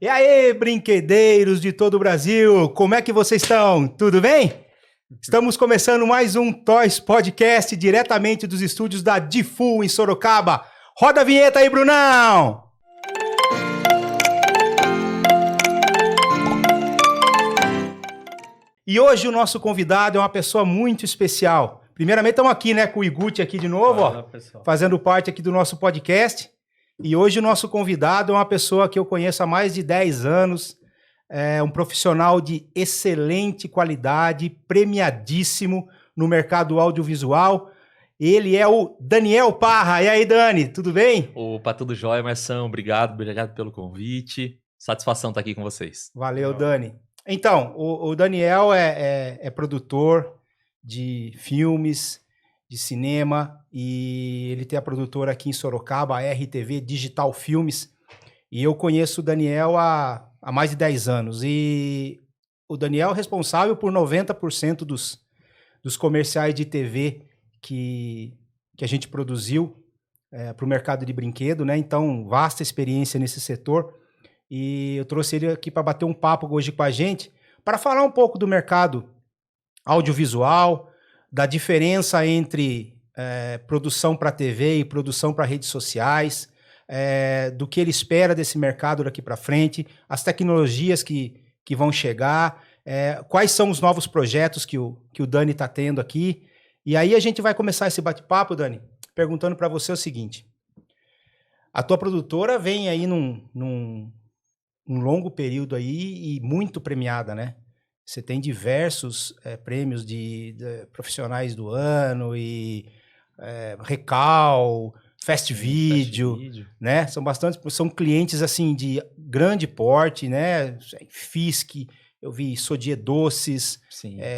E aí, brinquedeiros de todo o Brasil, como é que vocês estão? Tudo bem? Estamos começando mais um Toys Podcast diretamente dos estúdios da Difu em Sorocaba. Roda a vinheta aí, Brunão! E hoje o nosso convidado é uma pessoa muito especial. Primeiramente, estamos aqui, né, com o Iguchi aqui de novo, Fala, fazendo parte aqui do nosso podcast. E hoje o nosso convidado é uma pessoa que eu conheço há mais de 10 anos, é um profissional de excelente qualidade, premiadíssimo no mercado audiovisual. Ele é o Daniel Parra. E aí, Dani, tudo bem? Opa, tudo jóia, Marção. Obrigado pelo convite. Satisfação estar aqui com vocês. Valeu, Dani. Então, o Daniel é produtor de filmes, de cinema, e ele tem a produtora aqui em Sorocaba, a RTV Digital Filmes, e eu conheço o Daniel há mais de 10 anos, e o Daniel é responsável por 90% dos comerciais de TV que a gente produziu para o mercado de brinquedo, né? Então, vasta experiência nesse setor, e eu trouxe ele aqui para bater um papo hoje com a gente, para falar um pouco do mercado audiovisual, da diferença entre produção para TV e produção para redes sociais, do que ele espera desse mercado daqui para frente, as tecnologias que vão chegar, quais são os novos projetos que o Dani está tendo aqui. E aí a gente vai começar esse bate-papo, Dani, perguntando para você o seguinte. A tua produtora vem aí num longo período aí e muito premiada, né? Você tem diversos prêmios de profissionais do ano e Recal, Fast Video, né? São clientes assim de grande porte, né? Fisk, eu vi Sodier Doces,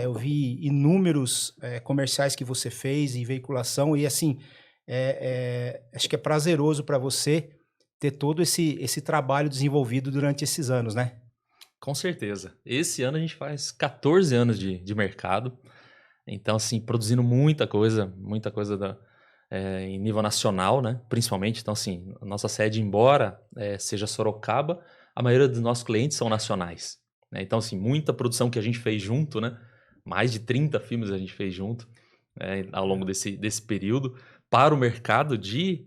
eu vi inúmeros comerciais que você fez em veiculação e assim, acho que é prazeroso para você ter todo esse trabalho desenvolvido durante esses anos, né? Com certeza. Esse ano a gente faz 14 anos de mercado. Então, assim, produzindo muita coisa em nível nacional, né? Principalmente. Então, assim, a nossa sede, embora seja Sorocaba, a maioria dos nossos clientes são nacionais, né? Então, assim, muita produção que a gente fez junto, né? Mais de 30 filmes a gente fez junto ao longo desse período para o mercado de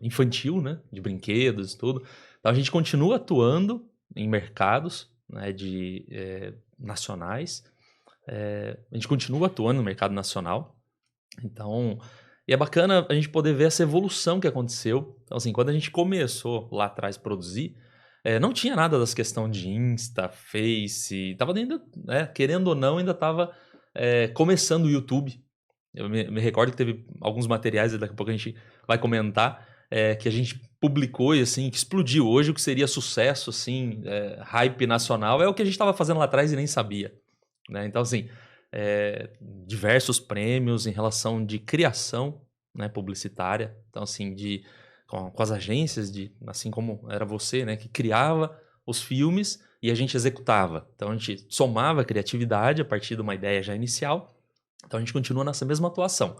infantil, né? De brinquedos e tudo. Então, a gente continua atuando em mercados, né, nacionais. A gente continua atuando no mercado nacional. Então, e é bacana a gente poder ver essa evolução que aconteceu. Então, assim, quando a gente começou lá atrás a produzir, não tinha nada das questões de Insta, Face, tava ainda, querendo ou não, ainda estava começando o YouTube. Eu me recordo que teve alguns materiais, daqui a pouco a gente vai comentar, que a gente publicou e assim, que explodiu. Hoje o que seria sucesso, assim, hype nacional, é o que a gente estava fazendo lá atrás e nem sabia, né? Então, assim, diversos prêmios em relação de criação, né, publicitária. Então, assim, com as agências, assim como era você, né, que criava os filmes e a gente executava. Então, a gente somava a criatividade a partir de uma ideia já inicial. Então, a gente continua nessa mesma atuação,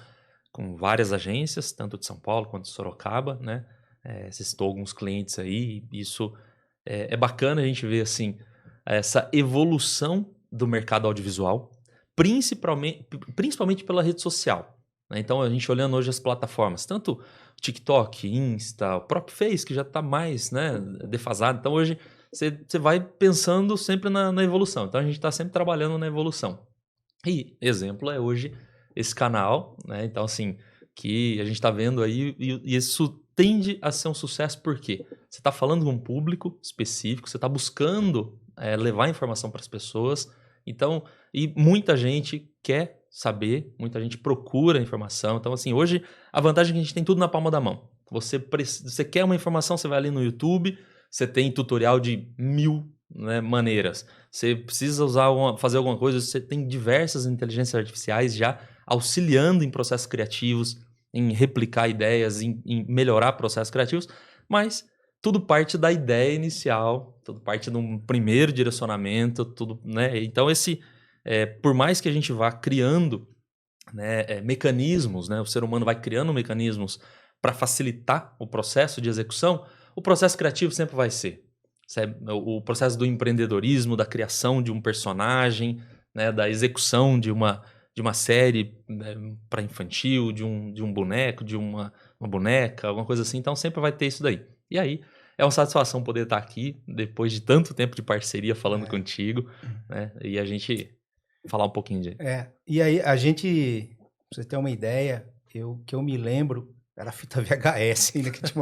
com várias agências, tanto de São Paulo quanto de Sorocaba, né? Você citou alguns clientes aí, isso é bacana a gente ver, assim, essa evolução do mercado audiovisual, principalmente pela rede social, né? Então, a gente olhando hoje as plataformas, tanto TikTok, Insta, o próprio Face, que já está mais, né, defasado. Então, hoje, você vai pensando sempre na evolução. Então, a gente está sempre trabalhando na evolução. E exemplo é hoje esse canal, né? Então, assim, que a gente está vendo aí, e isso tende a ser um sucesso porque você está falando com um público específico, você está buscando levar informação para as pessoas. Então, e muita gente quer saber, muita gente procura informação. Então, assim, hoje a vantagem é que a gente tem tudo na palma da mão. Você quer uma informação, você vai ali no YouTube, você tem tutorial de 1000, né, maneiras. Você precisa fazer alguma coisa, você tem diversas inteligências artificiais já auxiliando em processos criativos, em replicar ideias, em melhorar processos criativos, mas tudo parte da ideia inicial, tudo parte de um primeiro direcionamento, tudo, né? Então, por mais que a gente vá criando, né, mecanismos, né, o ser humano vai criando mecanismos para facilitar o processo de execução, o processo criativo sempre vai ser. O processo do empreendedorismo, da criação de um personagem, né, da execução de uma série, né, para infantil, de um boneco, de uma boneca, alguma coisa assim. Então sempre vai ter isso daí. E aí é uma satisfação poder estar aqui depois de tanto tempo de parceria falando contigo, né? E a gente falar um pouquinho de... E aí a gente, pra você ter uma ideia, que eu me lembro, era fita VHS ainda que a gente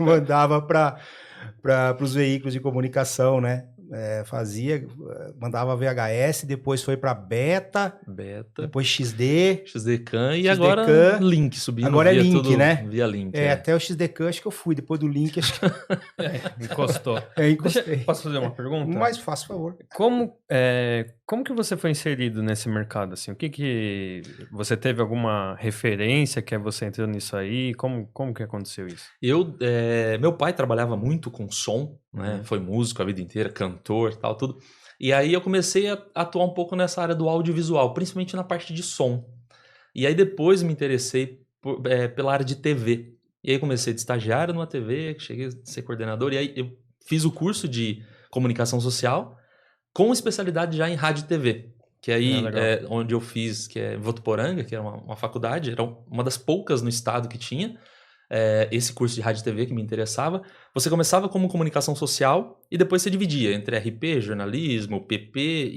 mandava para os veículos de comunicação, né? Mandava VHS, depois foi para Beta, depois XDCAM e agora Link, subindo agora é Link, tudo, né? Via Link. Até o XDCAM acho que eu fui, depois do Link acho que... Encostou. Encostei. Posso fazer uma pergunta? Mais fácil, por favor. Como que você foi inserido nesse mercado, assim? O que você teve alguma referência que você entrou nisso aí? Como que aconteceu isso? Meu pai trabalhava muito com som, né? Foi músico a vida inteira, cantor, tal, tudo. E aí eu comecei a atuar um pouco nessa área do audiovisual, principalmente na parte de som. E aí depois me interessei pela área de TV. E aí comecei de estagiário numa TV, cheguei a ser coordenador, e aí eu fiz o curso de comunicação social com especialidade já em rádio e TV. Que aí onde eu fiz, que é Votuporanga, que era uma faculdade, era uma das poucas no estado que tinha esse curso de rádio e TV que me interessava. Você começava como comunicação social e depois você dividia entre RP, jornalismo, PP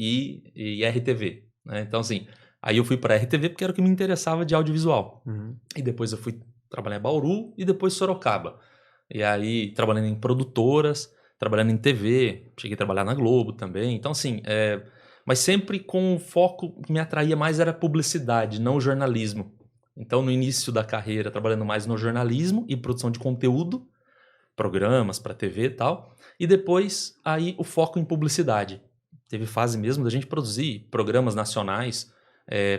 e RTV. Né? Então, assim, aí eu fui para RTV porque era o que me interessava de audiovisual. E depois eu fui trabalhar em Bauru e depois Sorocaba. E aí, trabalhando em produtoras, trabalhando em TV, cheguei a trabalhar na Globo também. Então, assim, mas sempre com o foco que me atraía mais era publicidade, não jornalismo. Então, no início da carreira, trabalhando mais no jornalismo e produção de conteúdo, programas para TV e tal. E depois, aí, o foco em publicidade. Teve fase mesmo da gente produzir programas nacionais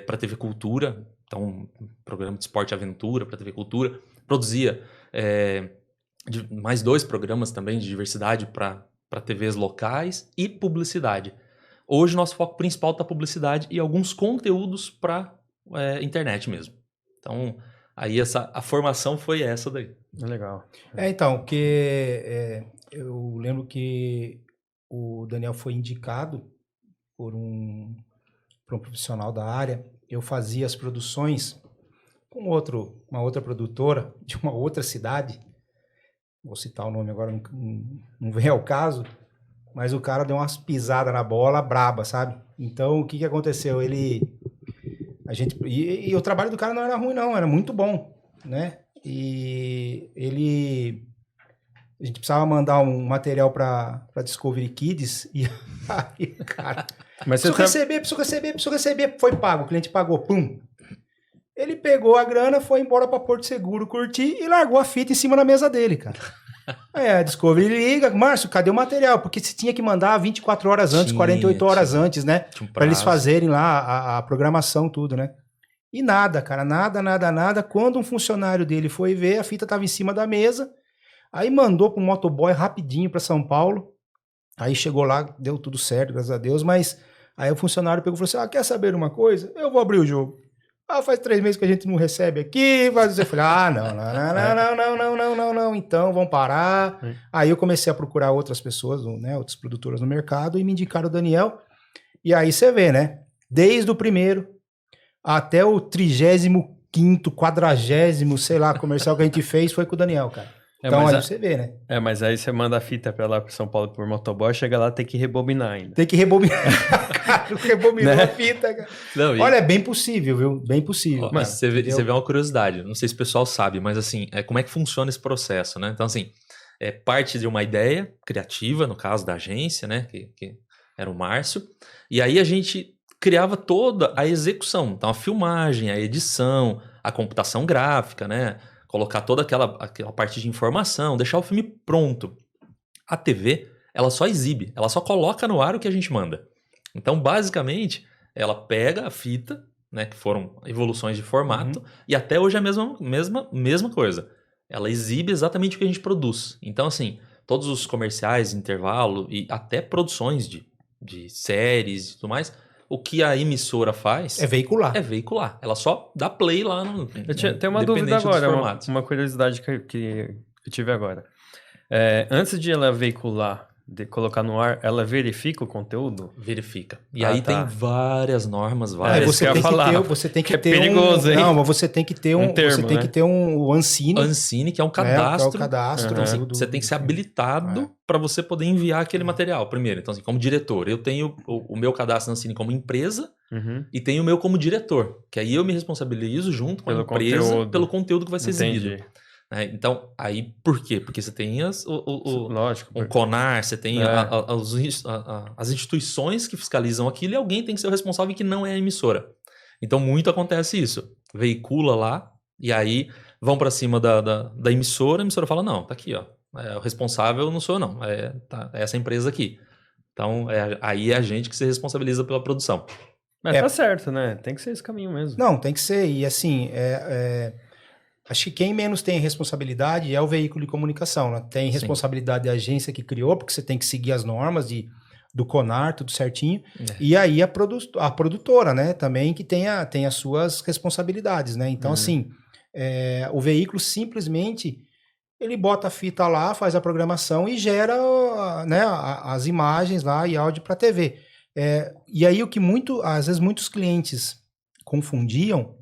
para TV Cultura. Então, programa de esporte e aventura para TV Cultura. Produzia mais 2 programas também de diversidade para TVs locais e publicidade. Hoje, nosso foco principal está publicidade e alguns conteúdos para internet mesmo. Então, aí a formação foi essa daí. Legal. Então, porque eu lembro que o Daniel foi indicado por um profissional da área. Eu fazia as produções com uma outra produtora de uma outra cidade. Vou citar o nome agora, não vem ao caso. Mas o cara deu umas pisadas na bola braba, sabe? Então, o que aconteceu? E o trabalho do cara não era ruim, não. Era muito bom, né? E a gente precisava mandar um material para Discovery Kids. E aí, cara... Mas preciso receber. Foi pago, o cliente pagou, pum. Ele pegou a grana, foi embora para Porto Seguro curtir e largou a fita em cima da mesa dele, cara. A Discovery liga, Márcio, cadê o material? Porque você tinha que mandar 24 horas antes, 48 horas antes, né? Para eles fazerem lá a programação, tudo, né? E nada, cara, nada. Quando um funcionário dele foi ver, a fita tava em cima da mesa, aí mandou pro motoboy rapidinho para São Paulo. Aí chegou lá, deu tudo certo, graças a Deus, mas aí o funcionário pegou e falou assim, quer saber uma coisa? Eu vou abrir o jogo. Faz 3 meses que a gente não recebe aqui, mas eu falei, não, então vamos parar. Aí eu comecei a procurar outras pessoas, né, outras produtoras no mercado e me indicaram o Daniel. E aí você vê, né, desde o primeiro até o 35º, 40º, sei lá, comercial que a gente fez foi com o Daniel, cara. Então aí você vê, né? Mas aí você manda a fita pra lá pro São Paulo por motoboy, chega lá tem que rebobinar ainda. Tem que rebobinar. Cara, rebobinou a fita, cara. Não, olha, é bem possível, viu? Bem possível. Mas você vê uma curiosidade, não sei se o pessoal sabe, mas assim, como é que funciona esse processo, né? Então assim, parte de uma ideia criativa, no caso da agência, né? Que era o Márcio. E aí a gente criava toda a execução. Então a filmagem, a edição, a computação gráfica, né? Colocar toda aquela parte de informação, deixar o filme pronto. A TV, ela só exibe, ela só coloca no ar o que a gente manda. Então, basicamente, ela pega a fita, né, que foram evoluções de formato, e até hoje é a mesma coisa. Ela exibe exatamente o que a gente produz. Então, assim, todos os comerciais, intervalo e até produções de séries e tudo mais, o que a emissora faz... É veicular. É veicular. Ela só dá play lá no... Eu tenho uma dúvida agora, uma curiosidade que eu tive agora. Antes de ela veicular, de colocar no ar, ela verifica o conteúdo? Verifica. E aí tem várias normas, Aí várias. você tem que ter perigoso, hein? Não, mas você tem que ter termo, você tem né? que ter o Ancine. Ancine, que é um né, que é cadastro. o cadastro. Então, assim, você tem que ser habilitado para você poder enviar aquele material. Primeiro, então, assim, como diretor, eu tenho o meu cadastro na Ancine como empresa e tenho o meu como diretor. Que aí eu me responsabilizo junto com a empresa pelo conteúdo que vai ser exibido. Então, aí, por quê? Porque você tem Lógico, o CONAR, você tem as instituições que fiscalizam aquilo e alguém tem que ser o responsável que não é a emissora. Então, muito acontece isso. Veicula lá e aí vão para cima da emissora, a emissora fala, não, tá aqui, ó. O responsável não sou eu, não. É essa empresa aqui. Então, aí é a gente que se responsabiliza pela produção. Mas tá certo, né? Tem que ser esse caminho mesmo. Não, tem que ser. E assim, acho que quem menos tem responsabilidade é o veículo de comunicação, né? Tem responsabilidade da agência que criou, porque você tem que seguir as normas do CONAR, tudo certinho. E aí a produtora, né? Também que tem as suas responsabilidades, né? Então, assim, o veículo simplesmente ele bota a fita lá, faz a programação e gera, né, as imagens lá e áudio para a TV. E aí o que às vezes muitos clientes confundiam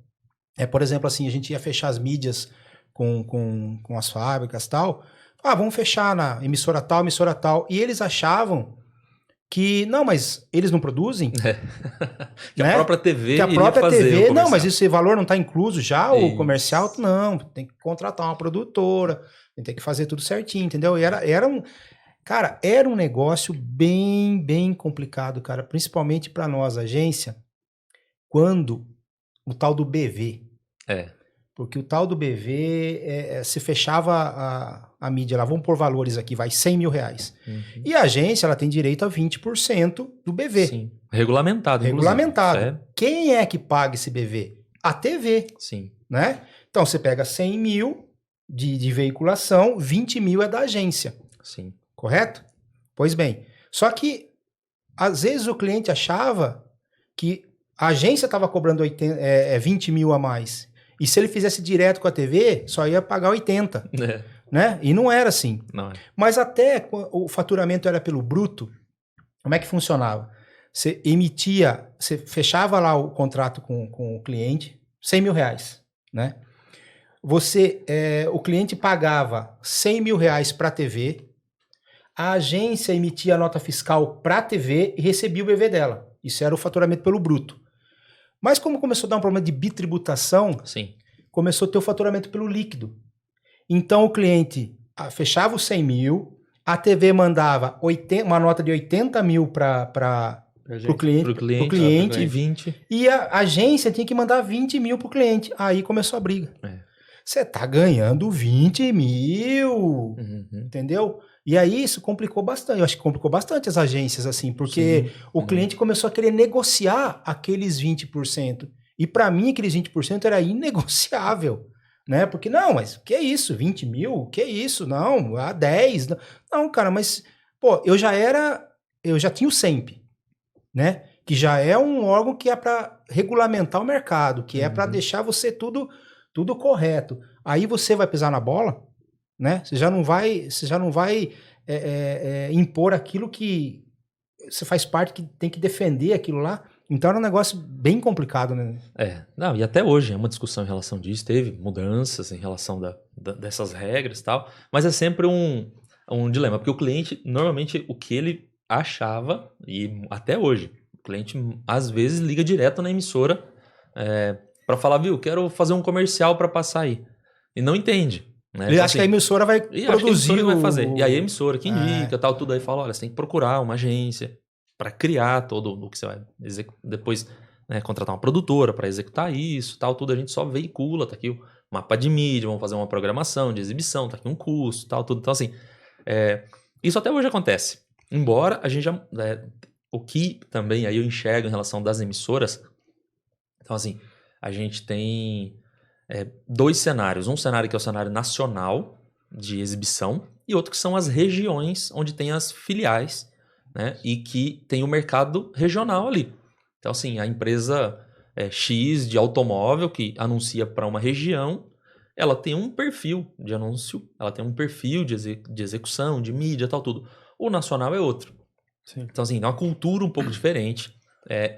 por exemplo, assim, a gente ia fechar as mídias com as fábricas e tal. Vamos fechar na emissora tal. E eles achavam que, não, mas eles não produzem? Que a própria TV a própria fazer TV, não, mas esse valor não está incluso já, o comercial? Não, tem que contratar uma produtora, tem que fazer tudo certinho, entendeu? E era um negócio bem, bem complicado, cara, principalmente para nós, agência, quando o tal do BV. Porque o tal do BV, se fechava a mídia lá, vamos pôr valores aqui, vai 100 mil reais. E a agência, ela tem direito a 20% do BV. Sim, regulamentado. Quem é que paga esse BV? A TV. Sim. Né? Então, você pega 100 mil de veiculação, 20 mil é da agência. Sim. Correto? Pois bem, só que às vezes o cliente achava que a agência estava cobrando 20 mil a mais. E se ele fizesse direto com a TV, só ia pagar 80. Né? E não era assim. Não. Mas até o faturamento era pelo bruto, como é que funcionava? Você fechava lá o contrato com o cliente, 100 mil reais. Né? O cliente pagava 100 mil reais para a TV, a agência emitia a nota fiscal para a TV e recebia o BV dela. Isso era o faturamento pelo bruto. Mas como começou a dar um problema de bitributação, começou a ter o faturamento pelo líquido. Então o cliente fechava os 100 mil, a TV mandava uma nota de 80 mil para o cliente e 20. E a agência tinha que mandar 20 mil para o cliente. Aí começou a briga. Você tá ganhando 20 mil, entendeu? E aí isso complicou bastante. Eu acho que complicou bastante as agências, assim, porque o cliente começou a querer negociar aqueles 20%. E para mim, aqueles 20% era inegociável, né? Porque, não, mas o que é isso? 20 mil? O que é isso? Não, 10. Não, cara, mas, pô, eu já tinha o SEMP, né? Que já é um órgão que é para regulamentar o mercado, que é para deixar você tudo correto. Aí você vai pisar na bola, né? Você já não vai impor aquilo que você faz parte, que tem que defender aquilo lá. Então era um negócio bem complicado, né? Não, e até hoje é uma discussão em relação disso, teve mudanças em relação dessas regras e tal, mas é sempre um dilema, porque o cliente, normalmente, o que ele achava, e até hoje, o cliente às vezes liga direto na emissora para falar, viu, quero fazer um comercial para passar aí. E não entende. Né? Ele acha que a emissora vai produzir. Vai fazer. E aí a emissora que indica, tal, tudo aí fala, olha, você tem que procurar uma agência para criar todo o que você vai depois, né, contratar uma produtora para executar isso, tal, tudo a gente só veicula, tá aqui o mapa de mídia, vamos fazer uma programação de exibição, tá aqui um custo, tal, tudo. Então assim, isso até hoje acontece. Embora a gente já... o que também aí eu enxergo em relação das emissoras, então assim, a gente tem... dois cenários. Um cenário que é o cenário nacional de exibição e outro que são as regiões onde tem as filiais, né? E que tem o mercado regional ali. Então, assim, a empresa X de automóvel que anuncia para uma região ela tem um perfil de anúncio, ela tem um perfil de execução, de mídia, tal, tudo. O nacional é outro. Sim. Então, assim, é uma cultura um pouco diferente.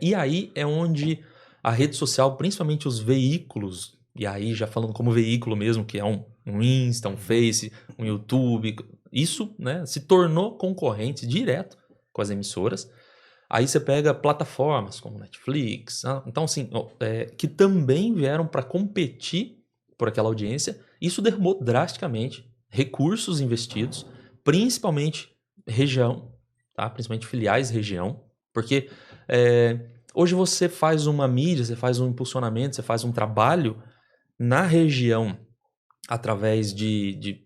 E aí é onde a rede social, principalmente os veículos, e aí já falando como veículo mesmo, que é um Insta, um Face, um YouTube, isso, né, se tornou concorrente direto com as emissoras. Aí você pega plataformas como Netflix, então assim, que também vieram para competir por aquela audiência. Isso derrubou drasticamente recursos investidos, principalmente região, tá? Principalmente filiais região, porque hoje você faz uma mídia, você faz um impulsionamento, você faz um trabalho na região através de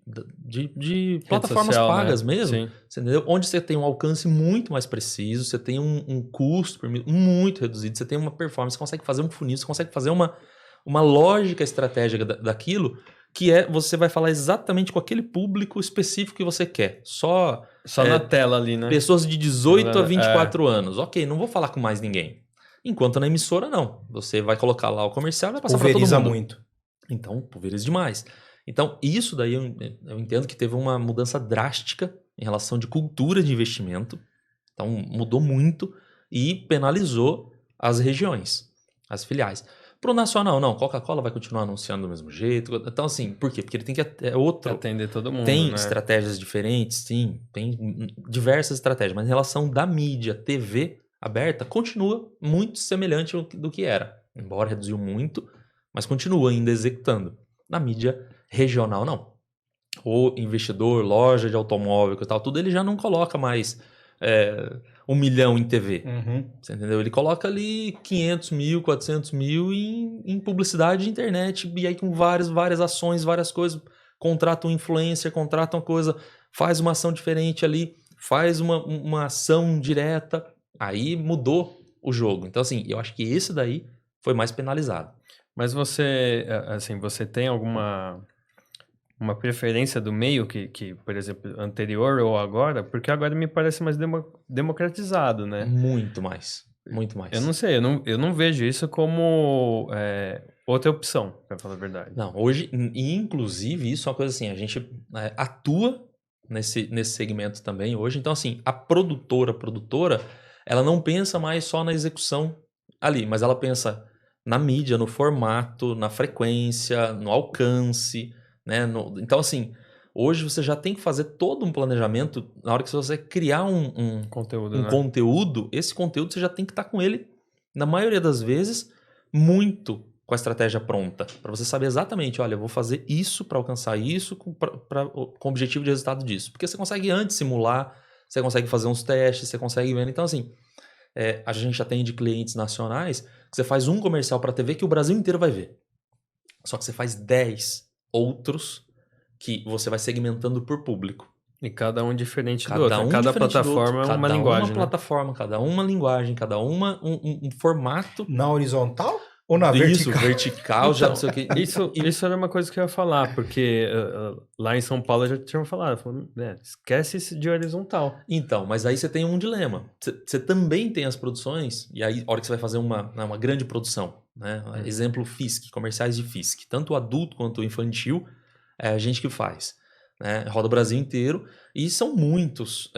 plataformas social, pagas né? Mesmo, Sim. você entendeu? Onde você tem um alcance muito mais preciso, você tem um custo muito reduzido, você tem uma performance, você consegue fazer um funil, você consegue fazer uma lógica estratégica daquilo, que você vai falar exatamente com aquele público específico que você quer. Só na tela ali, né? Pessoas de 18 a 24 anos. Ok, não vou falar com mais ninguém. Enquanto na emissora, não. Você vai colocar lá o comercial e vai passar para todo mundo. muito. Então, pulveriza demais. Então, isso daí eu entendo que teve uma mudança drástica em relação de cultura de investimento. Então, mudou muito e penalizou as regiões, as filiais. Para o nacional, não. Coca-Cola vai continuar anunciando do mesmo jeito. Então, assim, por quê? Porque ele tem que atender todo mundo, tem né? estratégias diferentes, sim. Tem diversas estratégias. Mas em relação da mídia, TV aberta, continua muito semelhante do que era. Embora reduziu muito, mas continua ainda executando. Na mídia regional, não. O investidor, loja de automóvel e tal, tudo, ele já não coloca mais 1 milhão em TV. Uhum. Você entendeu? Ele coloca ali 500 mil, 400 mil em publicidade de internet, e aí com várias ações, várias coisas. Contrata um influencer, contrata uma coisa, faz uma ação diferente ali, faz uma ação direta. Aí mudou o jogo. Então, assim, eu acho que esse daí foi mais penalizado. Mas você, assim, você tem alguma uma preferência do meio que, por exemplo, anterior ou agora? Porque agora me parece mais democratizado, né? Muito mais. Muito mais. Eu não sei, eu não vejo isso como outra opção, para falar a verdade. Não, hoje, e inclusive, isso é uma coisa assim, a gente atua nesse segmento também hoje. Então, assim, a produtora, ela não pensa mais só na execução ali, mas ela pensa na mídia, no formato, na frequência, no alcance, né? Então, assim, hoje você já tem que fazer todo um planejamento na hora que você criar um Conteúdo, né? conteúdo, esse conteúdo você já tem que estar com ele, na maioria das vezes, muito com a estratégia pronta, para você saber exatamente, olha, eu vou fazer isso para alcançar isso com o objetivo de resultado disso. Porque você consegue antes simular, você consegue fazer uns testes, você consegue ver. Então, assim, a gente já tem de clientes nacionais que você faz um comercial para a TV que o Brasil inteiro vai ver. Só que você faz 10 outros que você vai segmentando por público. E cada um diferente do outro. Cada plataforma é uma linguagem, cada uma plataforma, cada uma linguagem, cada uma um formato. Na horizontal ou na vertical? Isso, vertical, então, já não sei o que. Isso era uma coisa que eu ia falar, porque lá em São Paulo já tinham falado, esquece isso de horizontal. Então, mas aí você tem um dilema. Você também tem as produções, e aí a hora que você vai fazer uma grande produção, né? Exemplo Fisk, comerciais de Fisk. Tanto o adulto quanto o infantil, é a gente que faz. Né? Roda o Brasil inteiro, e são muitos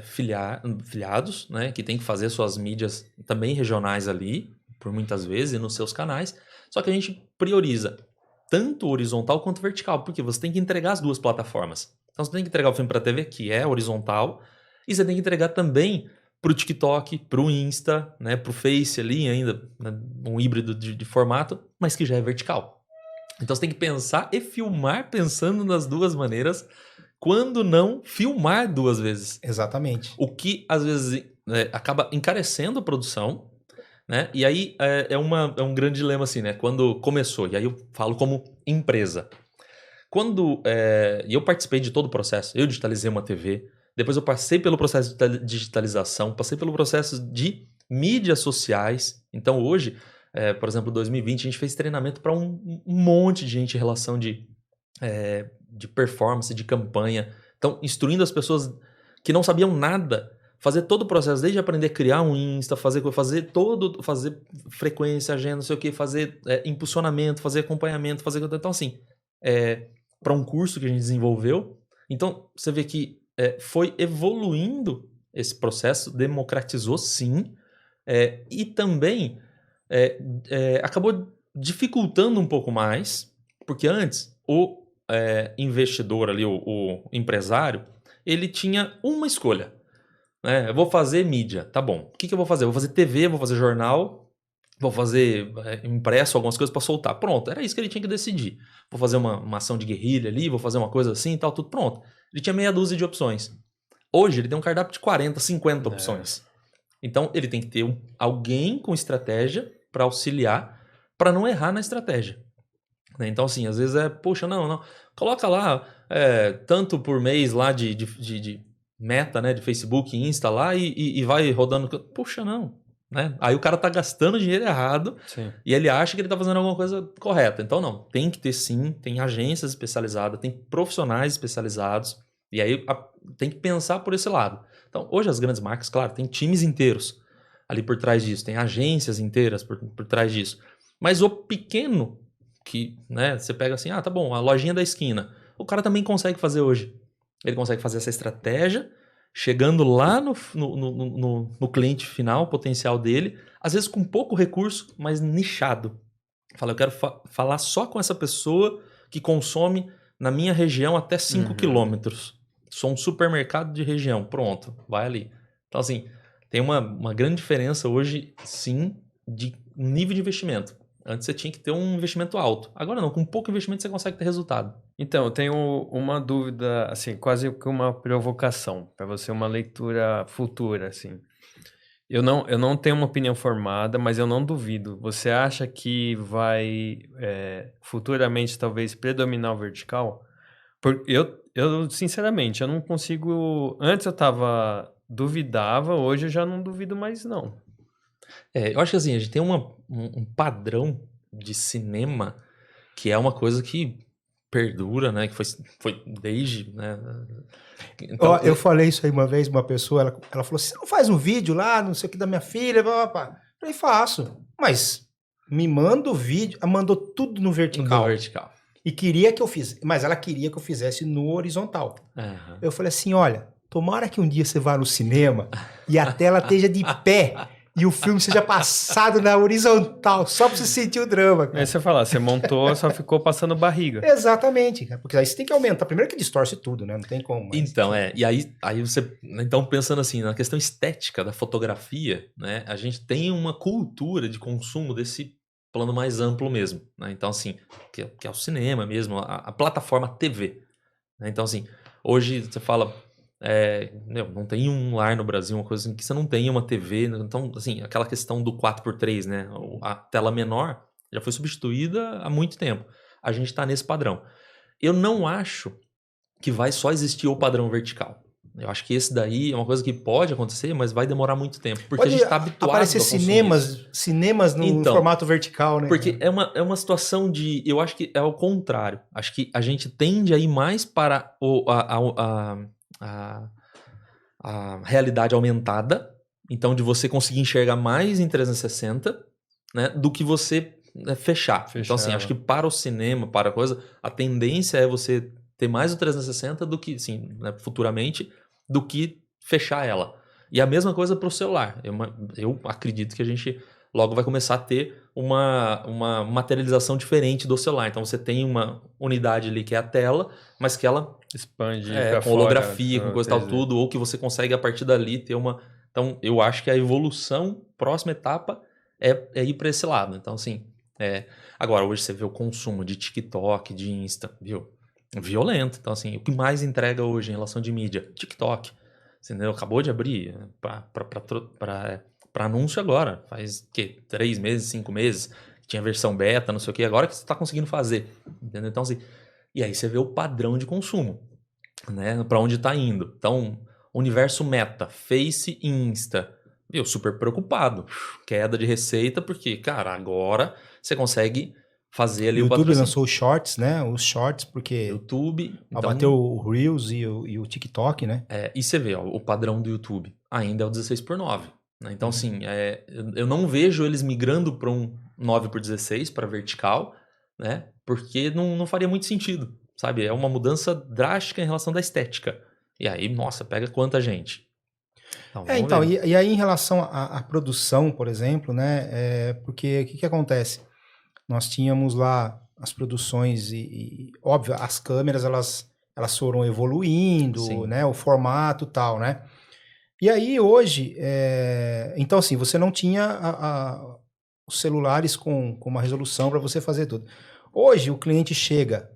filiados, né? Que tem que fazer suas mídias também regionais ali, por muitas vezes, nos seus canais. Só que a gente prioriza tanto horizontal quanto vertical, porque você tem que entregar as duas plataformas. Então você tem que entregar o filme para a TV, que é horizontal, e você tem que entregar também para o TikTok, para o Insta, né, para o Face ali ainda, né, um híbrido de formato, mas que já é vertical. Então você tem que pensar e filmar pensando nas duas maneiras, quando não filmar duas vezes. Exatamente. O que às vezes acaba encarecendo a produção, né? E aí é um grande dilema assim, né? Quando começou, e aí eu falo como empresa. Quando eu participei de todo o processo, eu digitalizei uma TV, depois eu passei pelo processo de digitalização, passei pelo processo de mídias sociais. Então hoje, por exemplo, em 2020, a gente fez treinamento para um monte de gente em relação de performance, de campanha. Então, instruindo as pessoas que não sabiam nada, fazer todo o processo, desde aprender a criar um Insta, fazer frequência, agenda, não sei o que, fazer impulsionamento, fazer acompanhamento, fazer... Então, assim, para um curso que a gente desenvolveu. Então, você vê que foi evoluindo esse processo, democratizou sim, e também acabou dificultando um pouco mais, porque antes o investidor ali, o empresário, ele tinha uma escolha. Eu vou fazer mídia, tá bom. O que eu vou fazer? Eu vou fazer TV, vou fazer jornal, vou fazer impresso, algumas coisas para soltar. Pronto, era isso que ele tinha que decidir. Vou fazer uma ação de guerrilha ali, vou fazer uma coisa assim e tal, tudo pronto. Ele tinha meia dúzia de opções. Hoje ele tem um cardápio de 40, 50 opções. Então ele tem que ter alguém com estratégia para auxiliar, para não errar na estratégia. Então assim, às vezes poxa, não, coloca lá tanto por mês lá de meta, né, de Facebook, Insta lá e vai rodando. Puxa, não. Né? Aí o cara tá gastando dinheiro errado. Sim. E ele acha que ele tá fazendo alguma coisa correta. Então não, tem que ter sim, tem agências especializadas, tem profissionais especializados. E aí tem que pensar por esse lado. Então hoje as grandes marcas, claro, tem times inteiros ali por trás disso, tem agências inteiras por trás disso. Mas o pequeno, que né, você pega assim, tá bom, a lojinha da esquina, o cara também consegue fazer hoje. Ele consegue fazer essa estratégia, chegando lá no cliente final, potencial dele, às vezes com pouco recurso, mas nichado. Fala, eu quero falar só com essa pessoa que consome na minha região até 5 quilômetros. Sou um supermercado de região. Pronto, vai ali. Então, assim, tem uma grande diferença hoje, sim, de nível de investimento. Antes você tinha que ter um investimento alto. Agora não, com pouco investimento você consegue ter resultado. Então, eu tenho uma dúvida, assim, quase que uma provocação para você, uma leitura futura, assim. Eu não tenho uma opinião formada, mas eu não duvido. Você acha que vai futuramente talvez predominar o vertical? Eu sinceramente, eu não consigo... Antes eu duvidava, hoje eu já não duvido mais, não. Eu acho que assim, a gente tem um padrão de cinema que é uma coisa que perdura, né? Que foi desde, né? Então, eu falei isso aí uma vez, uma pessoa, ela falou, você não faz um vídeo lá, não sei o que, da minha filha, papapá. Eu falei, faço, mas me manda o vídeo, ela mandou tudo no vertical. No vertical. E queria que eu fizesse, mas ela queria que eu fizesse no horizontal. Uhum. Eu falei assim, olha, tomara que um dia você vá no cinema e a tela esteja de pé e o filme seja passado na horizontal, só pra você sentir o drama. Cara. Aí você fala, você montou, só ficou passando barriga. Exatamente, cara, porque aí você tem que aumentar. Primeiro que distorce tudo, né? Não tem como. Mas... Então, e aí você... Então, pensando assim, na questão estética da fotografia, né? A gente tem uma cultura de consumo desse plano mais amplo mesmo, né? Então, assim, que é o cinema mesmo, a plataforma TV. Né? Então, assim, hoje você fala... não tem um lar no Brasil, uma coisa assim, que você não tenha uma TV. Então, assim, aquela questão do 4x3, né? A tela menor já foi substituída há muito tempo. A gente está nesse padrão. Eu não acho que vai só existir o padrão vertical. Eu acho que esse daí é uma coisa que pode acontecer, mas vai demorar muito tempo. Porque pode a gente está habituado aparecer a consumir cinemas no formato vertical, né? Porque é uma situação de... Eu acho que é o contrário. Acho que a gente tende a ir mais para a realidade aumentada, então de você conseguir enxergar mais em 360, né, do que você fechar. Então assim, acho que para o cinema, para a coisa, a tendência é você ter mais o 360 do que, sim, né, futuramente, do que fechar ela. E a mesma coisa para o celular. Eu acredito que a gente logo vai começar a ter uma materialização diferente do celular. Então você tem uma unidade ali que é a tela, mas que ela expande com holografia, com coisa e tal, tudo, ou que você consegue a partir dali ter uma... Então, eu acho que a evolução, próxima etapa, é ir para esse lado. Então, assim, agora, hoje você vê o consumo de TikTok, de Insta, viu? Violento. Então, assim, o que mais entrega hoje em relação de mídia? TikTok. Você entendeu? Acabou de abrir para anúncio agora. Faz, 3 meses, 5 meses. Tinha versão beta, não sei o que. Agora que você está conseguindo fazer. Entendeu? Então, assim... E aí você vê o padrão de consumo, né? Para onde está indo. Então, universo Meta, Face e Insta. Eu super preocupado. Queda de receita, porque, cara, agora você consegue fazer ali o YouTube lançou os Shorts, né? Os Shorts, porque... YouTube... Então, bateu o Reels e o TikTok, né? E você vê, ó, o padrão do YouTube ainda é o 16:9. Né? Então, assim, eu não vejo eles migrando para um 9:16, para vertical, né? porque não faria muito sentido, sabe? É uma mudança drástica em relação da estética. E aí, nossa, pega quanta gente. Então, vamos Então, ver. e aí em relação à produção, por exemplo, né? Porque o que acontece? Nós tínhamos lá as produções óbvio, as câmeras, elas foram evoluindo, Sim. né? O formato e tal, né? E aí hoje, então assim, você não tinha os celulares com uma resolução para você fazer tudo. Hoje o cliente chega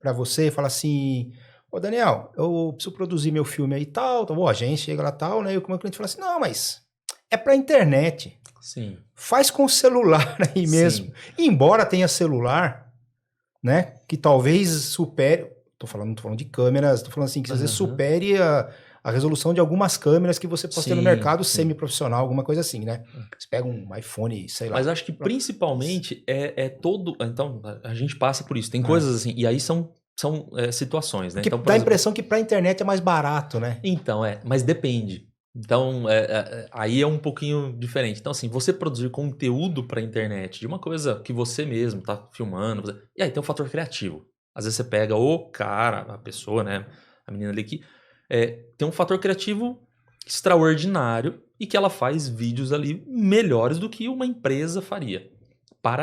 para você e fala assim: ô Daniel, eu preciso produzir meu filme aí e tal. Então, bom, a gente chega lá tal, né? E o meu cliente fala assim: não, mas é para internet. Sim. Faz com o celular aí mesmo. Sim. Embora tenha celular, né? Que talvez supere. Não tô falando de câmeras, tô falando assim, que às vezes supere a resolução de algumas câmeras que você possa ter no mercado semi-profissional, alguma coisa assim, né? Você pega um iPhone, sei lá. Mas acho que principalmente é todo. Então, a gente passa por isso. Tem coisas assim, e aí são situações, né? Porque Então, dá a impressão que pra internet é mais barato, né? Então, mas depende. Então, aí é um pouquinho diferente. Então, assim, você produzir conteúdo para a internet de uma coisa que você mesmo tá filmando, e aí tem um fator criativo. Às vezes você pega o cara, a pessoa, né, a menina ali que tem um fator criativo extraordinário e que ela faz vídeos ali melhores do que uma empresa faria para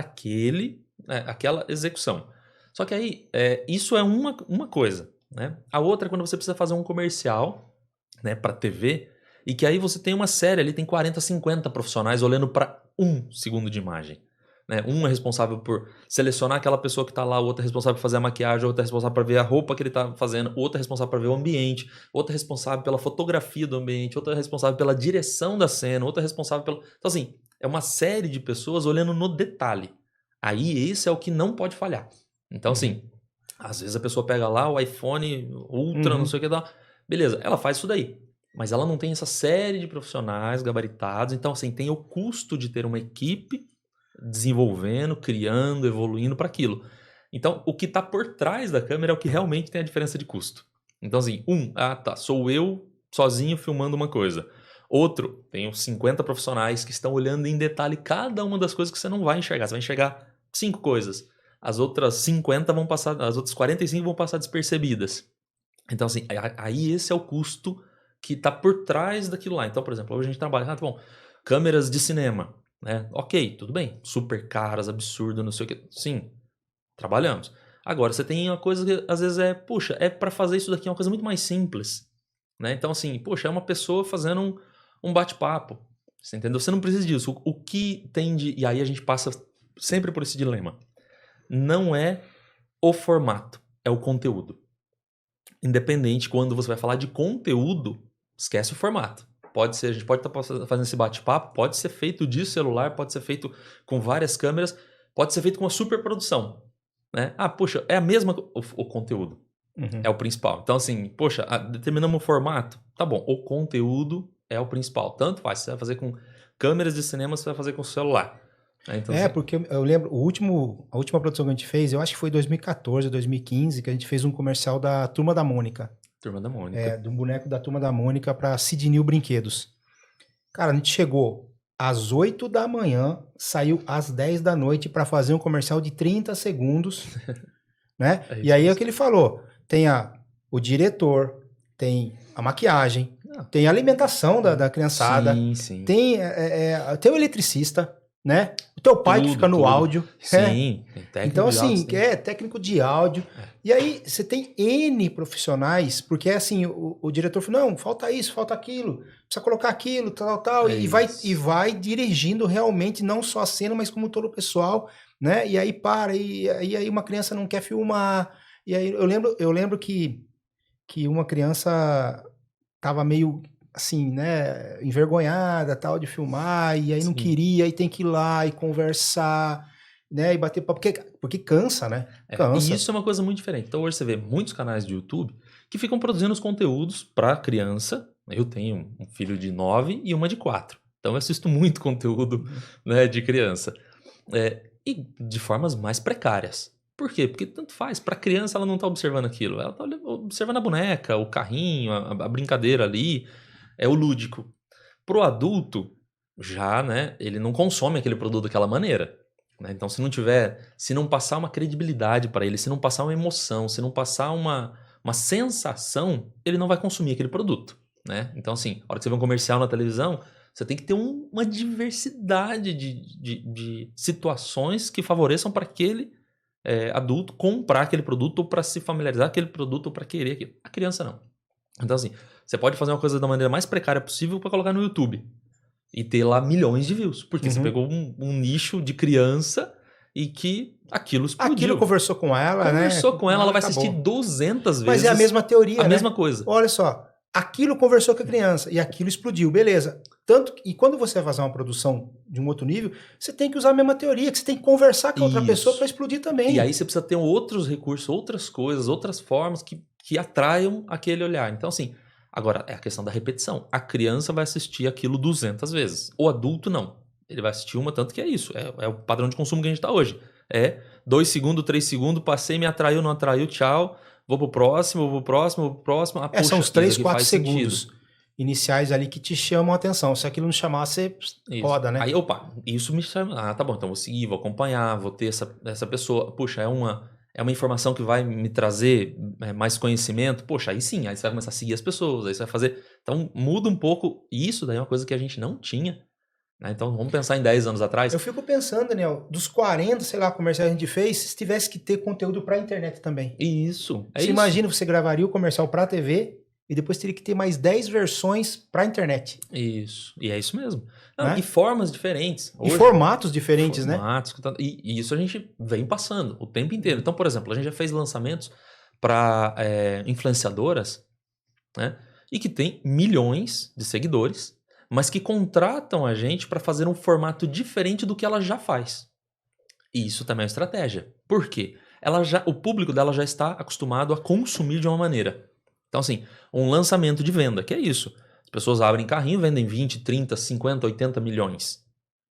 aquela execução. Só que aí, isso é uma coisa, né? A outra é quando você precisa fazer um comercial, né, para TV, e que aí você tem uma série ali, tem 40, 50 profissionais olhando para 1 segundo de imagem. Né? Um é responsável por selecionar aquela pessoa que está lá, o outro é responsável por fazer a maquiagem, o outro é responsável para ver a roupa que ele está fazendo, o outro é responsável para ver o ambiente, o outro é responsável pela fotografia do ambiente, o outro é responsável pela direção da cena, o outro é responsável pelo... Então, assim, é uma série de pessoas olhando no detalhe. Aí esse é o que não pode falhar. Então, assim, às vezes a pessoa pega lá o iPhone Ultra, não sei o que dá. Beleza, ela faz isso daí. Mas ela não tem essa série de profissionais gabaritados. Então, assim, tem o custo de ter uma equipe desenvolvendo, criando, evoluindo para aquilo. Então, o que está por trás da câmera é o que realmente tem a diferença de custo. Então, assim, sou eu sozinho filmando uma coisa. Outro, tenho 50 profissionais que estão olhando em detalhe cada uma das coisas que você não vai enxergar. Você vai enxergar 5 coisas. As outras 50 vão passar, as outras 45 vão passar despercebidas. Então, assim, aí esse é o custo que está por trás daquilo lá. Então, por exemplo, hoje a gente trabalha, tá bom, câmeras de cinema, né? Ok, tudo bem, super caras, absurdo, não sei o que. Sim, trabalhamos. Agora, você tem uma coisa que às vezes é para fazer isso daqui é uma coisa muito mais simples, né? Então, assim, é uma pessoa fazendo um bate-papo, você entendeu? Você não precisa disso. O que tem de... E aí a gente passa sempre por esse dilema. Não é o formato, é o conteúdo. Independente, quando você vai falar de conteúdo, esquece o formato. Pode ser, a gente pode estar fazendo esse bate-papo, pode ser feito de celular, pode ser feito com várias câmeras, pode ser feito com uma super produção. Né? É a mesma... O conteúdo é o principal. Então, assim, determinamos o formato. Tá bom, o conteúdo é o principal. Tanto faz, você vai fazer com câmeras de cinema, você vai fazer com celular. Então, assim, porque eu lembro, a última produção que a gente fez, eu acho que foi 2014, 2015, que a gente fez um comercial da Turma da Mônica. Turma da Mônica. Do boneco da Turma da Mônica pra Sid New Brinquedos. Cara, a gente chegou às 8 da manhã, saiu às 10 da noite pra fazer um comercial de 30 segundos, né? E aí é o que ele falou, tem o diretor, tem a maquiagem, tem a alimentação da criançada, sim. tem o eletricista, né? O teu pai que fica no áudio. Sim, técnico então, de assim, áudio, técnico de áudio. E aí, você tem N profissionais, porque assim, o diretor falou, não, falta isso, falta aquilo, precisa colocar aquilo, tal, e vai dirigindo realmente não só a cena, mas como todo o pessoal, né? E aí e aí uma criança não quer filmar. E aí eu lembro que uma criança tava meio assim, né, envergonhada, tal, de filmar, e aí não queria, e tem que ir lá e conversar, né, e bater papo, porque cansa, né? Cansa. E isso é uma coisa muito diferente. Então hoje você vê muitos canais de YouTube que ficam produzindo os conteúdos para criança. Eu tenho um filho de 9 e uma de 4. Então eu assisto muito conteúdo, né, de criança. E de formas mais precárias. Por quê? Porque tanto faz. Para criança ela não está observando aquilo. Ela está observando a boneca, o carrinho, a brincadeira ali. É o lúdico. Pro adulto, já, né, ele não consome aquele produto daquela maneira. né? Então, se não passar uma credibilidade para ele, se não passar uma emoção, se não passar uma sensação, ele não vai consumir aquele produto, né? Então, assim, a hora que você vê um comercial na televisão, você tem que ter uma diversidade de situações que favoreçam para aquele adulto comprar aquele produto ou para se familiarizar com aquele produto ou para querer aquilo. A criança não. Então, assim, você pode fazer uma coisa da maneira mais precária possível para colocar no YouTube e ter lá milhões de views, porque você pegou um nicho de criança e que aquilo explodiu. Aquilo conversou com ela, né? Conversou com ela, ela vai acabou. assistir 200 vezes. Mas é a mesma teoria, a né? mesma coisa. Olha só, aquilo conversou com a criança e aquilo explodiu, beleza. E quando você vai fazer uma produção de um outro nível, você tem que usar a mesma teoria, que você tem que conversar com a outra pessoa para explodir também. E aí você precisa ter outros recursos, outras coisas, outras formas que atraiam aquele olhar. Então, assim, agora é a questão da repetição. A criança vai assistir aquilo 200 vezes. O adulto não. Ele vai assistir uma, tanto que é isso. É o padrão de consumo que a gente está hoje. 2 segundos, 3 segundos, passei, me atraiu, não atraiu, tchau. Vou pro próximo, vou pro próximo. Ah, são os 3, 4 segundos sentido. Iniciais ali que te chamam a atenção. Se aquilo não chamar, você roda, né? Aí, opa, isso me chama. Ah, tá bom, então vou seguir, vou acompanhar, vou ter essa pessoa. Puxa, é uma informação que vai me trazer mais conhecimento. Poxa, aí sim, aí você vai começar a seguir as pessoas, aí você vai fazer. Então muda um pouco. E isso daí é uma coisa que a gente não tinha. Né? Então vamos pensar em 10 anos atrás. Eu fico pensando, Daniel, dos 40, sei lá, comerciais que a gente fez, se tivesse que ter conteúdo pra internet também. Isso. Você imagina, você gravaria o comercial pra TV e depois teria que ter mais 10 versões pra internet. Isso. E é isso mesmo. Não, Né? E formas diferentes. E formatos diferentes, né? E isso a gente vem passando o tempo inteiro. Então, por exemplo, a gente já fez lançamentos para influenciadoras, né? E que tem milhões de seguidores, mas que contratam a gente para fazer um formato diferente do que ela já faz. E isso também é uma estratégia. Por quê? O público dela já está acostumado a consumir de uma maneira. Então, assim, um lançamento de venda, que é isso. As pessoas abrem carrinho, vendem 20, 30, 50, 80 milhões.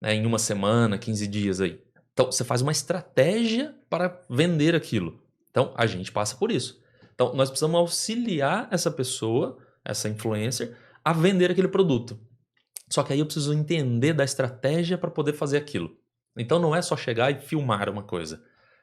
Né, em uma semana, 15 dias aí. Então, você faz uma estratégia para vender aquilo. Então, a gente passa por isso. Então, nós precisamos auxiliar essa pessoa, essa influencer, a vender aquele produto. Só que aí eu preciso entender da estratégia para poder fazer aquilo. Então, não é só chegar e filmar uma coisa.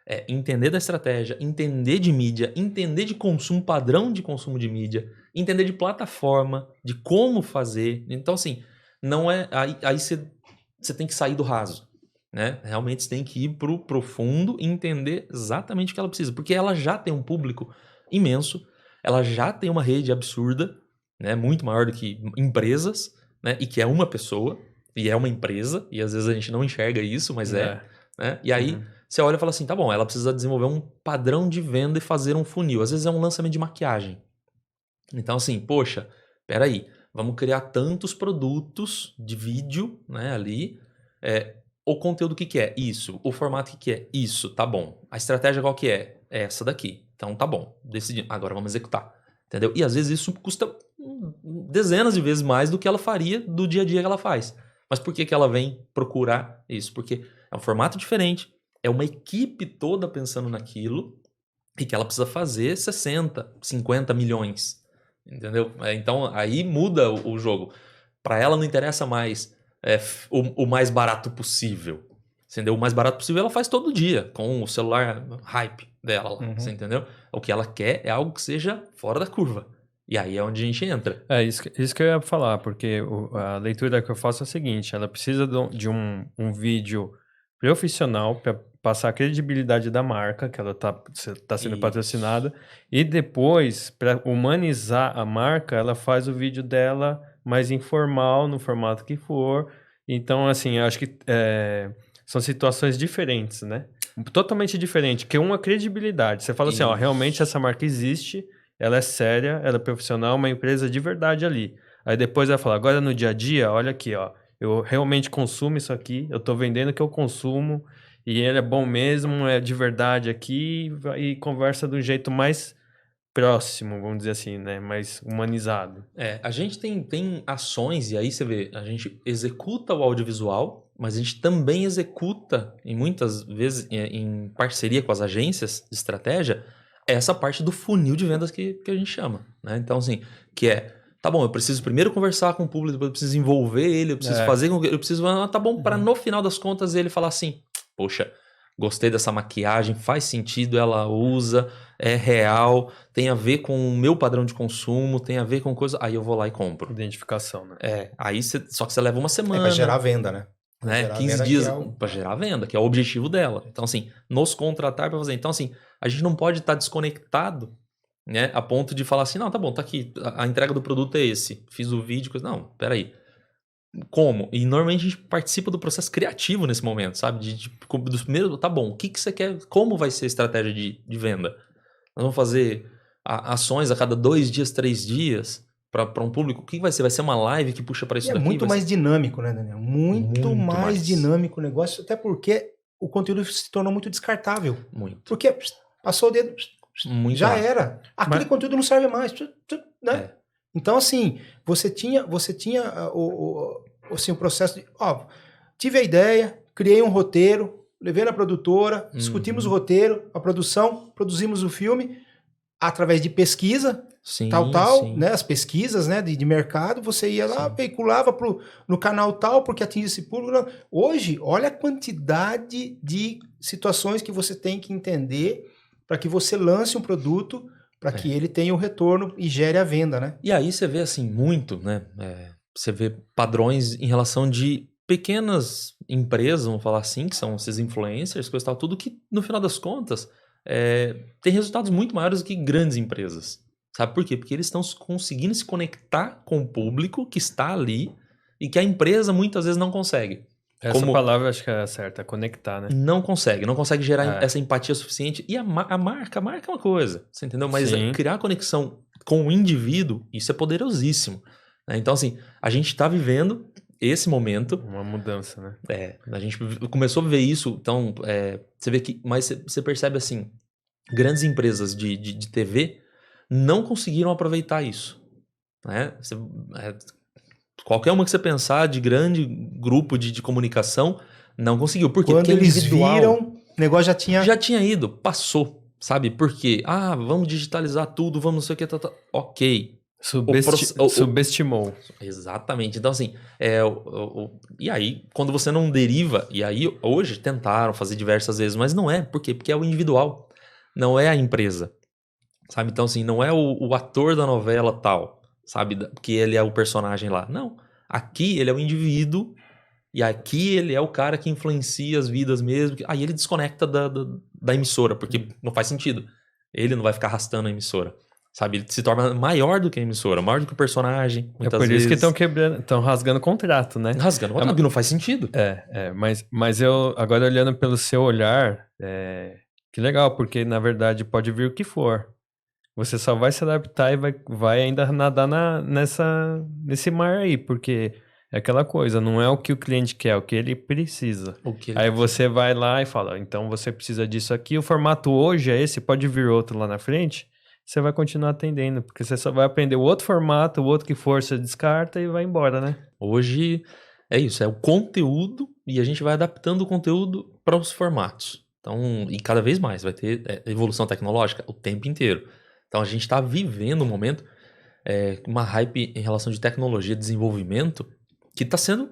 É entender da estratégia, entender de mídia, entender de consumo, padrão de consumo de mídia, entender de plataforma, de como fazer. Então, assim, não é... Aí você tem que sair do raso. Né? Realmente você tem que ir pro profundo e entender exatamente o que ela precisa. Porque ela já tem um público imenso, ela já tem uma rede absurda, né? Muito maior do que empresas, né? E que é uma pessoa, e é uma empresa, e às vezes a gente não enxerga isso, mas né? E aí você olha e fala assim, tá bom, ela precisa desenvolver um padrão de venda e fazer um funil. Às vezes é um lançamento de maquiagem. Então assim, poxa, peraí, vamos criar tantos produtos de vídeo, né, ali. O conteúdo o que é? Isso. O formato que é? Isso. Tá bom. A estratégia qual que é? É essa daqui. Então tá bom. Decidimos. Agora vamos executar. Entendeu? E às vezes isso custa dezenas de vezes mais do que ela faria do dia a dia que ela faz. Mas por que ela vem procurar isso? Porque é um formato diferente. É uma equipe toda pensando naquilo e que ela precisa fazer 60, 50 milhões. Entendeu? Então aí muda o jogo. Para ela não interessa mais o mais barato possível. Entendeu? O mais barato possível ela faz todo dia, com o celular hype dela lá. Você entendeu? O que ela quer é algo que seja fora da curva. E aí é onde a gente entra. É isso que eu ia falar, porque a leitura que eu faço é a seguinte, ela precisa de um vídeo profissional para passar a credibilidade da marca, que ela tá sendo patrocinada, e depois, para humanizar a marca, ela faz o vídeo dela mais informal, no formato que for. Então, assim, eu acho que são situações diferentes, né? Totalmente diferente, que uma credibilidade. Você fala assim, ó, realmente essa marca existe, ela é séria, ela é profissional, uma empresa de verdade ali. Aí depois vai falar, agora no dia a dia, olha aqui, ó, eu realmente consumo isso aqui, eu tô vendendo o que eu consumo, e ele é bom mesmo, é de verdade aqui, e conversa do jeito mais próximo, vamos dizer assim, né? Mais humanizado. A gente tem ações, e aí você vê, a gente executa o audiovisual, mas a gente também executa, e muitas vezes em parceria com as agências de estratégia, essa parte do funil de vendas que a gente chama. Né? Então, assim, que tá bom, eu preciso primeiro conversar com o público, depois eu preciso envolver ele, eu preciso fazer com que... Eu preciso... tá bom, para no final das contas ele falar assim, Poxa, gostei dessa maquiagem, faz sentido, ela usa, é real, tem a ver com o meu padrão de consumo, tem a ver com coisa... Aí eu vou lá e compro. Identificação, né? Aí só que você leva uma semana. Pra gerar venda, né? Pra Né? gerar 15 venda, dias que é para gerar a venda, que é o objetivo dela. Então, assim, nos contratar para fazer. Então, assim, a gente não pode estar desconectado, né? A ponto de falar assim, não, tá bom, tá aqui, a entrega do produto é esse. Fiz o vídeo, coisa. Não, peraí. Como? E normalmente a gente participa do processo criativo nesse momento, sabe? Dos primeiros, tá bom, o que você quer, como vai ser a estratégia de venda? Nós vamos fazer ações a cada 2 dias, 3 dias para um público. O que vai ser? Vai ser uma live que puxa para isso daqui? É muito mais dinâmico, né, Daniel? Muito mais dinâmico o negócio, até porque o conteúdo se tornou muito descartável. Muito. Porque passou o dedo, Muito já rápido. era. Aquele conteúdo não serve mais, né? É. Então, assim, você tinha assim, o processo de... tive a ideia, criei um roteiro, levei na produtora, discutimos o roteiro, a produção, produzimos o filme através de pesquisa, sim, sim. Né? As pesquisas, né, de mercado, você ia lá, veiculava no canal tal, porque atinge esse público. Hoje, olha a quantidade de situações que você tem que entender para que você lance um produto, para que ele tenha o retorno e gere a venda, né? E aí você vê, assim, muito, né? Você vê padrões em relação de pequenas empresas, vamos falar assim, que são esses influencers, coisa e tal, tudo que, no final das contas, tem resultados muito maiores do que grandes empresas. Sabe por quê? Porque eles estão conseguindo se conectar com o público que está ali e que a empresa muitas vezes não consegue. Essa palavra acho que é certa, conectar, né? Não consegue gerar essa empatia suficiente. E a marca é uma coisa, você entendeu? Mas criar conexão com o indivíduo, isso é poderosíssimo. Né? Então, assim, a gente está vivendo esse momento. Uma mudança, né? A gente começou a ver isso, então, você vê que, mas você percebe assim, grandes empresas de TV não conseguiram aproveitar isso. Né? Qualquer uma que você pensar de grande grupo de comunicação não conseguiu. Por quê? Quando porque eles viram, o negócio já tinha ido, passou, sabe? Por quê? Vamos digitalizar tudo, vamos não sei o que, ok. Subestimou. Exatamente. Então, assim, e aí, quando você não deriva, e aí hoje tentaram fazer diversas vezes, mas não é. Por quê? Porque é o individual, não é a empresa. Sabe? Então, assim, não é o ator da novela tal, sabe? Que ele é o personagem lá. Não. Aqui ele é o indivíduo e aqui ele é o cara que influencia as vidas mesmo. Aí ele desconecta da emissora, porque não faz sentido. Ele não vai ficar arrastando a emissora. Sabe? Ele se torna maior do que a emissora, maior do que o personagem, muitas vezes. É por isso que estão quebrando, estão rasgando contrato, né? Rasgando contrato, não faz sentido. Mas eu, agora olhando pelo seu olhar, que legal, porque na verdade pode vir o que for. Você só vai se adaptar e vai ainda nadar nesse mar aí, porque é aquela coisa, não é o que o cliente quer, é o que ele precisa. Aí você vai lá e fala, então você precisa disso aqui, o formato hoje é esse, pode vir outro lá na frente, você vai continuar atendendo, porque você só vai aprender o outro formato, o outro que for, você descarta e vai embora, né? Hoje é isso, é o conteúdo e a gente vai adaptando o conteúdo para os formatos. Então, e cada vez mais vai ter evolução tecnológica o tempo inteiro. Então a gente está vivendo um momento, uma hype em relação de tecnologia, desenvolvimento, que está sendo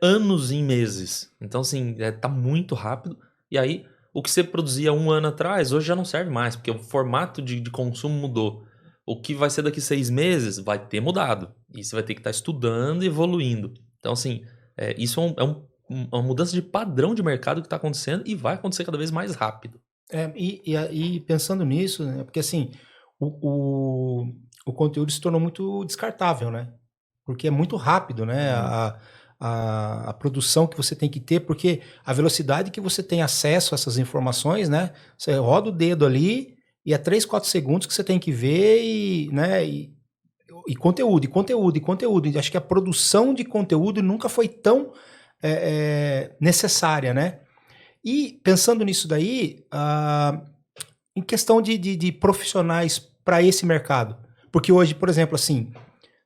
anos em meses. Então assim, está muito rápido. E aí, o que você produzia 1 ano atrás, hoje já não serve mais, porque o formato de consumo mudou. O que vai ser daqui 6 meses vai ter mudado. E você vai ter que estar estudando e evoluindo. Então assim, isso uma mudança de padrão de mercado que está acontecendo e vai acontecer cada vez mais rápido. E pensando nisso, né, porque assim... O conteúdo se tornou muito descartável, né? Porque é muito rápido, né? A produção que você tem que ter, porque a velocidade que você tem acesso a essas informações, né? Você roda o dedo ali e é 3, 4 segundos que você tem que ver né? E conteúdo. E acho que a produção de conteúdo nunca foi tão necessária, né? E pensando nisso daí... em questão de profissionais para esse mercado. Porque hoje, por exemplo, assim,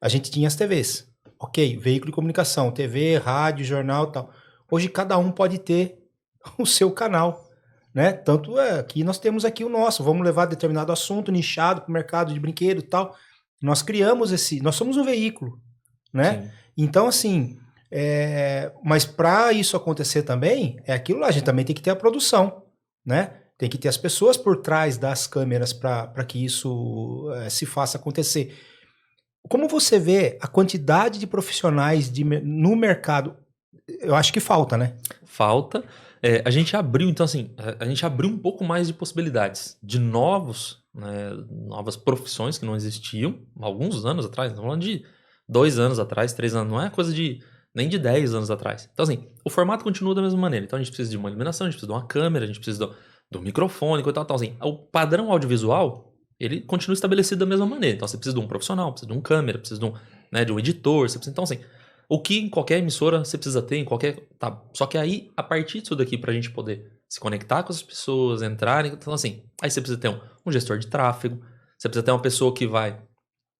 a gente tinha as TVs. Ok, veículo de comunicação, TV, rádio, jornal e tal. Hoje cada um pode ter o seu canal. Né? Tanto que nós temos aqui o nosso. Vamos levar determinado assunto nichado para o mercado de brinquedo e tal. Nós criamos nós somos um veículo. Né? Então, assim, Mas para isso acontecer também, é aquilo lá, a gente também tem que ter a produção, né? Tem que ter as pessoas por trás das câmeras para que isso se faça acontecer. Como você vê a quantidade de profissionais no mercado? Eu acho que falta, né? Falta. A gente abriu, então assim, a gente abriu um pouco mais de possibilidades de novas profissões que não existiam há alguns anos atrás. Estamos falando de 2 anos atrás, 3 anos. Não é coisa nem de 10 anos atrás. Então assim, o formato continua da mesma maneira. Então a gente precisa de uma iluminação, a gente precisa de uma câmera, a gente precisa do microfone, coisa tal. Assim, o padrão audiovisual, ele continua estabelecido da mesma maneira. Então você precisa de um profissional, precisa de um câmera, precisa de um editor. Então assim, o que em qualquer emissora você precisa ter, Tá. Só que aí, a partir disso daqui, pra gente poder se conectar com as pessoas, entrarem, então assim, aí você precisa ter um gestor de tráfego, você precisa ter uma pessoa que vai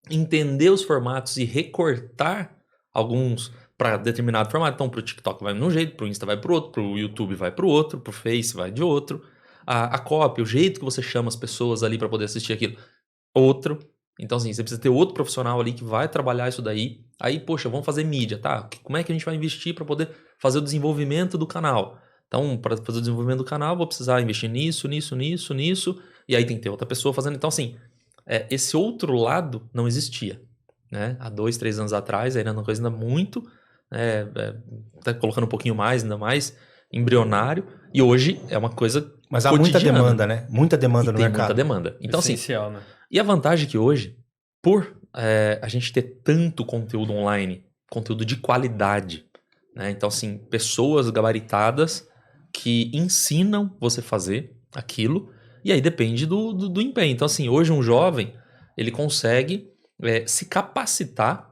entender os formatos e recortar alguns para determinado formato. Então, pro TikTok vai de um jeito, pro Insta vai pro outro, pro YouTube vai pro outro, pro Face vai de outro. A copy, o jeito que você chama as pessoas ali para poder assistir aquilo, outro. Então, assim, você precisa ter outro profissional ali que vai trabalhar isso daí. Aí, poxa, vamos fazer mídia, tá? Como é que a gente vai investir para poder fazer o desenvolvimento do canal? Então, para fazer o desenvolvimento do canal, vou precisar investir nisso. E aí tem que ter outra pessoa fazendo. Então, assim, esse outro lado não existia, né? Há 2, 3 anos atrás, ainda uma coisa ainda muito... tá colocando um pouquinho mais, ainda mais embrionário. E hoje é uma coisa Mas há cotidiana. muita demanda, né? Muita demanda no tem mercado. Muita demanda. Então, essencial, assim, né? E a vantagem é que hoje, por a gente ter tanto conteúdo online, conteúdo de qualidade, né? Então, assim, pessoas gabaritadas que ensinam você a fazer aquilo, e aí depende do empenho. Então, assim, hoje um jovem, ele consegue se capacitar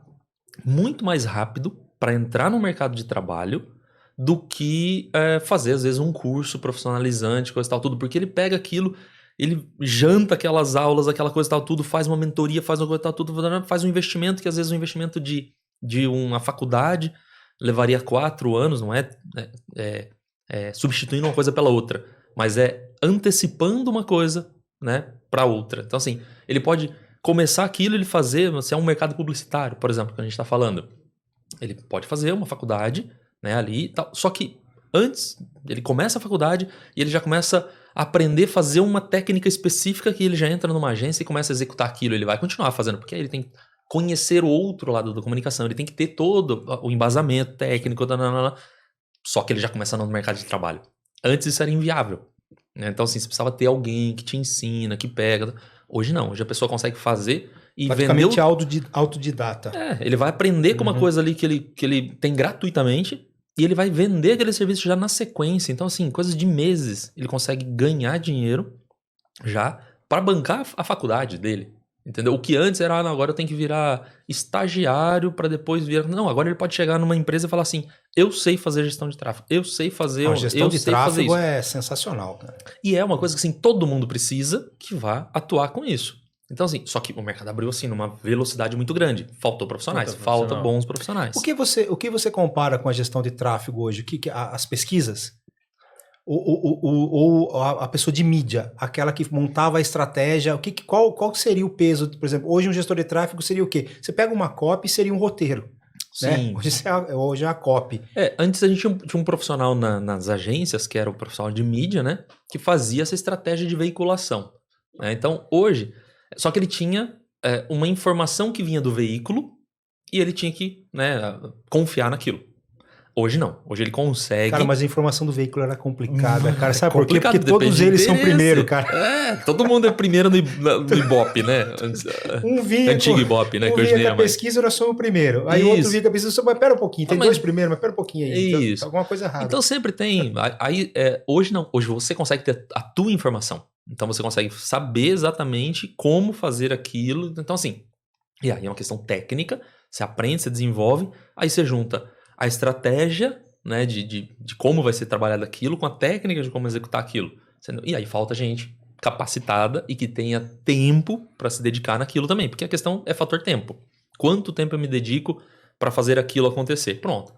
muito mais rápido para entrar no mercado de trabalho do que fazer, às vezes, um curso profissionalizante, coisa e tal, tudo, porque ele pega aquilo, ele janta aquelas aulas, aquela coisa e tal, tudo, faz uma mentoria, faz uma coisa e tal, tudo, faz um investimento, que às vezes um investimento de uma faculdade levaria 4 anos, não substituindo uma coisa pela outra, mas antecipando uma coisa, né, para outra. Então, assim, ele pode começar aquilo, ele fazer, se é um mercado publicitário, por exemplo, que a gente está falando, ele pode fazer uma faculdade, né, ali e tal, só que antes ele começa a faculdade e ele já começa a aprender a fazer uma técnica específica, que ele já entra numa agência e começa a executar aquilo. Ele vai continuar fazendo, porque aí ele tem que conhecer o outro lado da comunicação, ele tem que ter todo o embasamento técnico, só que ele já começa no mercado de trabalho. Antes isso era inviável, né? Então, assim, você precisava ter alguém que te ensina, que pega. Hoje não, hoje a pessoa consegue fazer e praticamente autodidata. Ele vai aprender com uma coisa ali que ele tem gratuitamente e ele vai vender aquele serviço já na sequência. Então, assim, coisas de meses, ele consegue ganhar dinheiro já para bancar a faculdade dele. Entendeu? O que antes era, não, agora eu tenho que virar estagiário para depois virar... Não, agora ele pode chegar numa empresa e falar assim, eu sei fazer gestão de tráfego, eu sei fazer... A gestão de tráfego é sensacional, cara. E é uma coisa que, assim, todo mundo precisa que vá atuar com isso. Então, assim, só que o mercado abriu, assim, numa velocidade muito grande. Faltou profissionais, falta bons profissionais. O que você compara com a gestão de tráfego hoje? As pesquisas? Ou a pessoa de mídia, aquela que montava a estratégia, qual seria o peso? Por exemplo, hoje um gestor de tráfego seria o quê? Você pega uma copy e seria um roteiro. Sim. Né? Hoje é a copy. Antes a gente tinha um profissional nas agências, que era o profissional de mídia, né? Que fazia essa estratégia de veiculação. Né? Então, hoje... Só que ele tinha uma informação que vinha do veículo e ele tinha que, né, confiar naquilo. Hoje não. Hoje ele consegue... Cara, mas a informação do veículo era complicada, cara. Sabe por quê? Porque todos eles são primeiro, cara. Todo mundo é primeiro no Ibope, né? Antigo Ibope, né? Um vinha com a pesquisa, nós somos o primeiro. Aí o outro vinha com a pesquisa, mas pera um pouquinho. Tem 2 primeiros, mas pera um pouquinho aí. Isso. Então, alguma coisa errada. Então sempre tem... Hoje não. Hoje você consegue ter a tua informação. Então você consegue saber exatamente como fazer aquilo. Então, assim, e aí é uma questão técnica, você aprende, você desenvolve, aí você junta a estratégia, né, de como vai ser trabalhado aquilo com a técnica de como executar aquilo. E aí falta gente capacitada e que tenha tempo para se dedicar naquilo também, porque a questão é fator tempo. Quanto tempo eu me dedico para fazer aquilo acontecer? Pronto.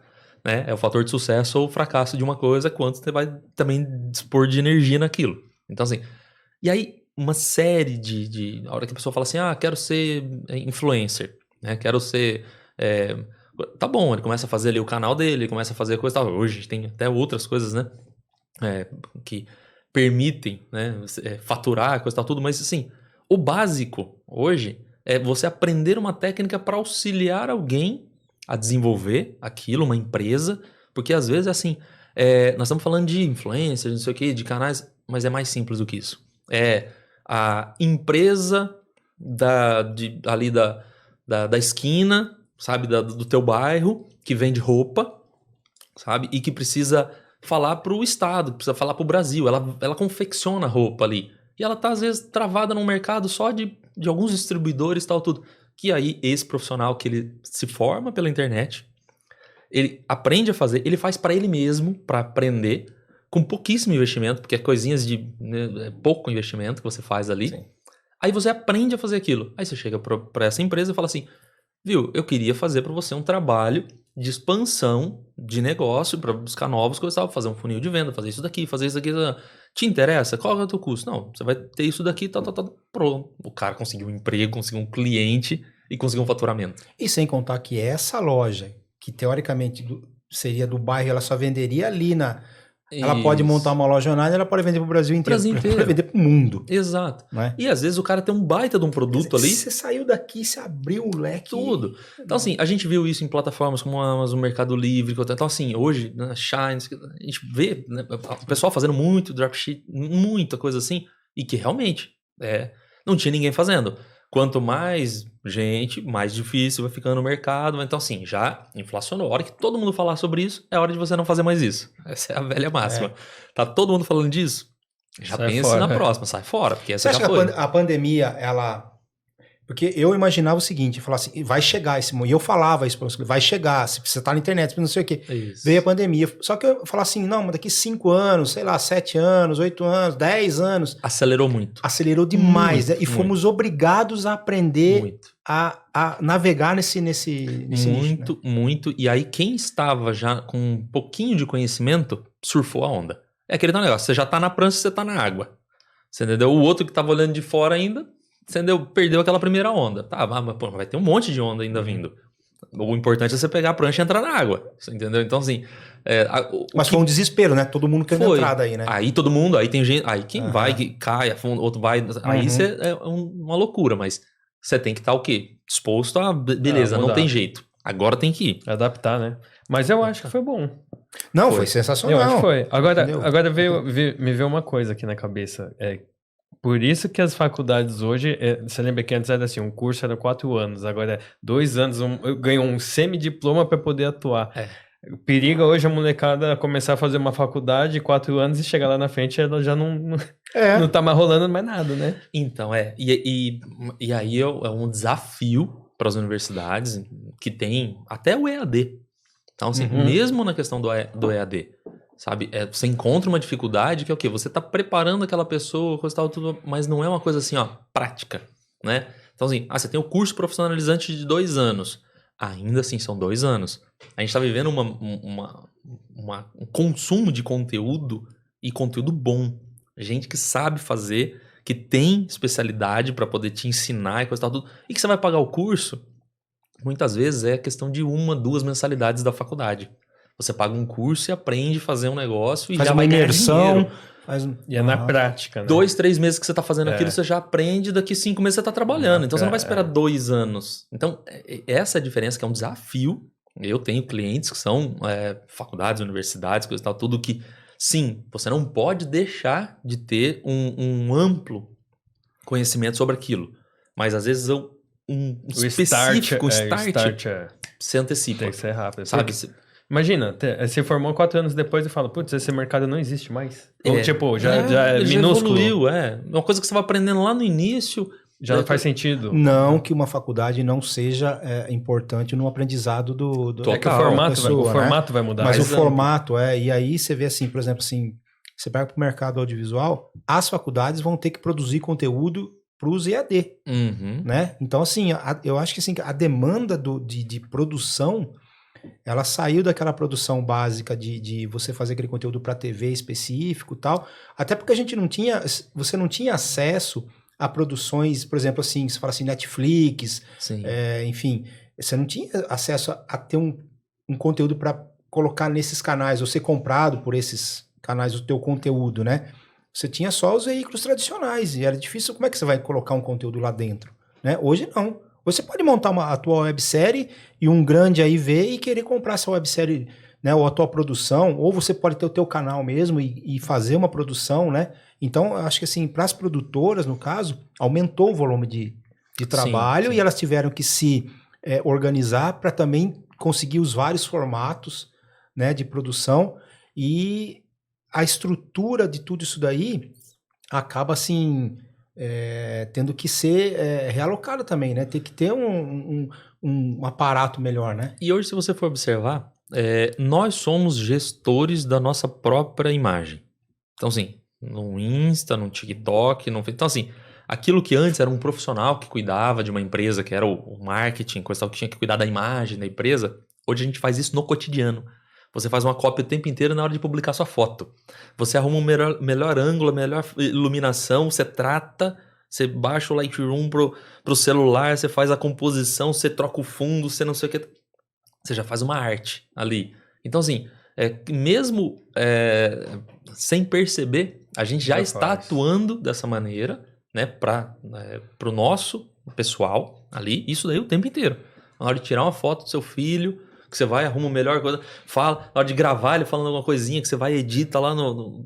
Né? É o fator de sucesso ou fracasso de uma coisa, quanto você vai também dispor de energia naquilo. Então, assim... E aí, uma série a hora que a pessoa fala assim, quero ser influencer, né? Quero ser Tá bom, ele começa a fazer ali o canal dele, ele começa a fazer coisa e tal. Hoje tem até outras coisas, né? Que permitem, né, faturar, coisa e tal, tudo. Mas, assim, o básico hoje é você aprender uma técnica para auxiliar alguém a desenvolver aquilo, uma empresa. Porque, às vezes, assim, nós estamos falando de influencers, não sei o quê, de canais, mas é mais simples do que isso. É a empresa ali da esquina, sabe, do teu bairro, que vende roupa, sabe, e que precisa falar pro estado, precisa falar pro Brasil. Ela confecciona roupa ali. E ela tá, às vezes, travada num mercado só de alguns distribuidores e tal, tudo. Que aí, esse profissional que ele se forma pela internet, ele aprende a fazer, ele faz para ele mesmo, para aprender, com pouquíssimo investimento, porque é coisinhas de pouco investimento que você faz ali. Sim. Aí você aprende a fazer aquilo. Aí você chega para essa empresa e fala assim, viu, eu queria fazer para você um trabalho de expansão de negócio para buscar novos coisas, fazer um funil de venda, fazer isso daqui, fazer isso daqui. Te interessa? Qual é o teu custo? Não, você vai ter isso daqui, pronto. O cara conseguiu um emprego, conseguiu um cliente e conseguiu um faturamento. E sem contar que essa loja, que teoricamente seria do bairro, ela só venderia ali Ela pode montar uma loja online, ela pode vender para o Brasil inteiro. Ela pode vender para o mundo. Exato. Né? E às vezes o cara tem um baita de um produto ali. Você saiu daqui, você abriu o leque. Tudo. Então, assim, a gente viu isso em plataformas como a Amazon, Mercado Livre. Então, assim, hoje, na Shine, a gente vê, né, o pessoal fazendo muito dropship, muita coisa assim, e que realmente não tinha ninguém fazendo. Quanto mais gente, mais difícil vai ficando no mercado. Então, assim, já inflacionou. A hora que todo mundo falar sobre isso, é hora de você não fazer mais isso. Essa é a velha máxima. Tá todo mundo falando disso? Já pense na próxima, sai fora. Porque essa você acha que a pandemia, ela... Porque eu imaginava o seguinte, eu falava assim, vai chegar esse momento. E eu falava isso para você, vai chegar, se você tá na internet, não sei o quê. Isso. Veio a pandemia. Só que eu falava assim, não, mas daqui 5 anos, sei lá, 7 anos, 8 anos, 10 anos. Acelerou muito. Acelerou demais. Muito, e fomos obrigados a aprender muito. A navegar nesse muito, nicho, né? muito. E aí quem estava já com um pouquinho de conhecimento, surfou a onda. É aquele negócio, você já tá na prancha, você tá na água. Você entendeu? O outro que tava olhando de fora ainda... Entendeu? Perdeu aquela primeira onda. Tá, mas pô, vai ter um monte de onda ainda vindo. O importante é você pegar a prancha e entrar na água. Entendeu? Então, assim... mas foi um desespero, né? Todo mundo querendo entrar daí, né? Aí todo mundo... Aí tem gente... Aí quem vai, que cai, outro vai... Aí isso é uma loucura, mas você tem que estar o quê? Disposto a... Beleza, não tem jeito. Agora tem que ir. Adaptar, né? Mas eu acho que foi bom. Não, foi sensacional. Eu acho que foi. Agora me veio uma coisa aqui na cabeça. Por isso que as faculdades hoje, você lembra que antes era assim, um curso era 4 anos, agora é 2 anos, eu ganho um semidiploma para poder atuar. Periga hoje a molecada começar a fazer uma faculdade de 4 anos e chegar lá na frente ela já não tá mais rolando mais nada, né? Então, e aí é um desafio para as universidades que tem até o EAD. Então, assim, mesmo na questão do EAD, sabe? Você encontra uma dificuldade que é o quê? Você tá preparando aquela pessoa, coisa e tal, tudo, mas não é uma coisa assim, ó, prática, né? Então, assim, você tem o curso profissionalizante de 2 anos. Ainda assim, são 2 anos. A gente tá vivendo um consumo de conteúdo e conteúdo bom. Gente que sabe fazer, que tem especialidade para poder te ensinar e coisa e tal, tudo. E que você vai pagar o curso, muitas vezes é questão de 1, 2 mensalidades da faculdade. Você paga um curso e aprende a fazer um negócio e faz já uma vai ganhar imersão. dinheiro. E é na prática, né? 2, 3 meses que você tá fazendo aquilo, você já aprende, daqui 5 meses você tá trabalhando. Então você não vai esperar 2 anos. Então, essa é a diferença, que é um desafio. Eu tenho clientes que são faculdades, universidades, coisa e tal, tudo que, sim, você não pode deixar de ter um amplo conhecimento sobre aquilo. Mas às vezes um específico, start, você antecipa. Tem que ser rápido. Sabe? Imagina, você formou 4 anos depois e fala, putz, esse mercado não existe mais. Ou tipo, já é minúsculo. Já evoluiu, uma coisa que você vai aprendendo lá no início. Já não faz sentido. Não que uma faculdade não seja importante no aprendizado do que o formato vai mudar. Mas o formato, e aí você vê assim, por exemplo, assim, você pega para o mercado audiovisual, as faculdades vão ter que produzir conteúdo para os EAD, né? Então, assim, eu acho que assim, a demanda de produção, ela saiu daquela produção básica de você fazer aquele conteúdo para TV específico e tal, até porque você não tinha acesso a produções, por exemplo, assim, você fala assim, Netflix, enfim, você não tinha acesso a ter um conteúdo para colocar nesses canais, ou ser comprado por esses canais o teu conteúdo, né? Você tinha só os veículos tradicionais e era difícil. Como é que você vai colocar um conteúdo lá dentro, né? Hoje não. Você pode montar a tua websérie e um grande aí ver e querer comprar essa websérie, né? Ou a tua produção, ou você pode ter o teu canal mesmo e fazer uma produção, né? Então, eu acho que assim, para as produtoras, no caso, aumentou o volume de trabalho sim. e elas tiveram que se organizar para também conseguir os vários formatos, né, de produção, e a estrutura de tudo isso daí acaba assim tendo que ser realocada também, né? Tem que ter um aparato melhor, né? E hoje, se você for observar, nós somos gestores da nossa própria imagem. Então, assim, no Insta, no TikTok, então, assim, aquilo que antes era um profissional que cuidava de uma empresa, que era o marketing, coisa tal, que tinha que cuidar da imagem da empresa, hoje a gente faz isso no cotidiano. Você faz uma cópia o tempo inteiro na hora de publicar sua foto. Você arruma um melhor ângulo, melhor iluminação, você trata, você baixa o Lightroom pro celular, você faz a composição, você troca o fundo, você não sei o que. Você já faz uma arte ali. Então, assim, mesmo sem perceber, a gente já está atuando dessa maneira, né, para o nosso pessoal ali, isso daí o tempo inteiro. Na hora de tirar uma foto do seu filho, que você vai, arruma a melhor coisa, fala, na hora de gravar ele falando alguma coisinha, que você vai, edita lá no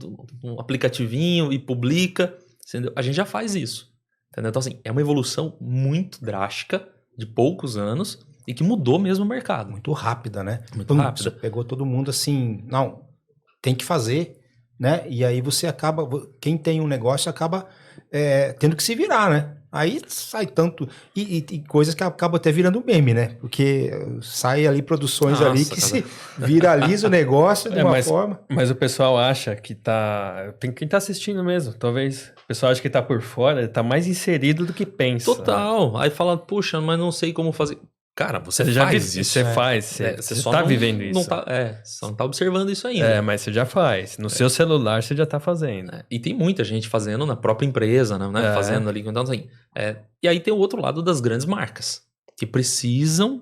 aplicativinho e publica, entendeu? A gente já faz isso, entendeu? Então, assim, é uma evolução muito drástica, de poucos anos, e que mudou mesmo o mercado. Muito rápida, né? Muito rápida. Você pegou todo mundo assim, não, tem que fazer, né? E aí você acaba, quem tem um negócio acaba tendo que se virar, né? Aí sai tanto, e coisas que acabam até virando meme, né? Porque sai ali produções ali que se viraliza o negócio de uma forma. Mas o pessoal acha que tá... Tem quem tá assistindo mesmo, talvez. O pessoal acha que tá por fora, tá mais inserido do que pensa. Total. Né? Aí fala, puxa, mas não sei como fazer... Cara, você já faz isso. Você faz, você só tá vivendo isso. Você não tá observando isso ainda. Mas você já faz. No seu celular você já tá fazendo. E tem muita gente fazendo na própria empresa, né? Fazendo ali. Então, assim, e aí tem o outro lado das grandes marcas, que precisam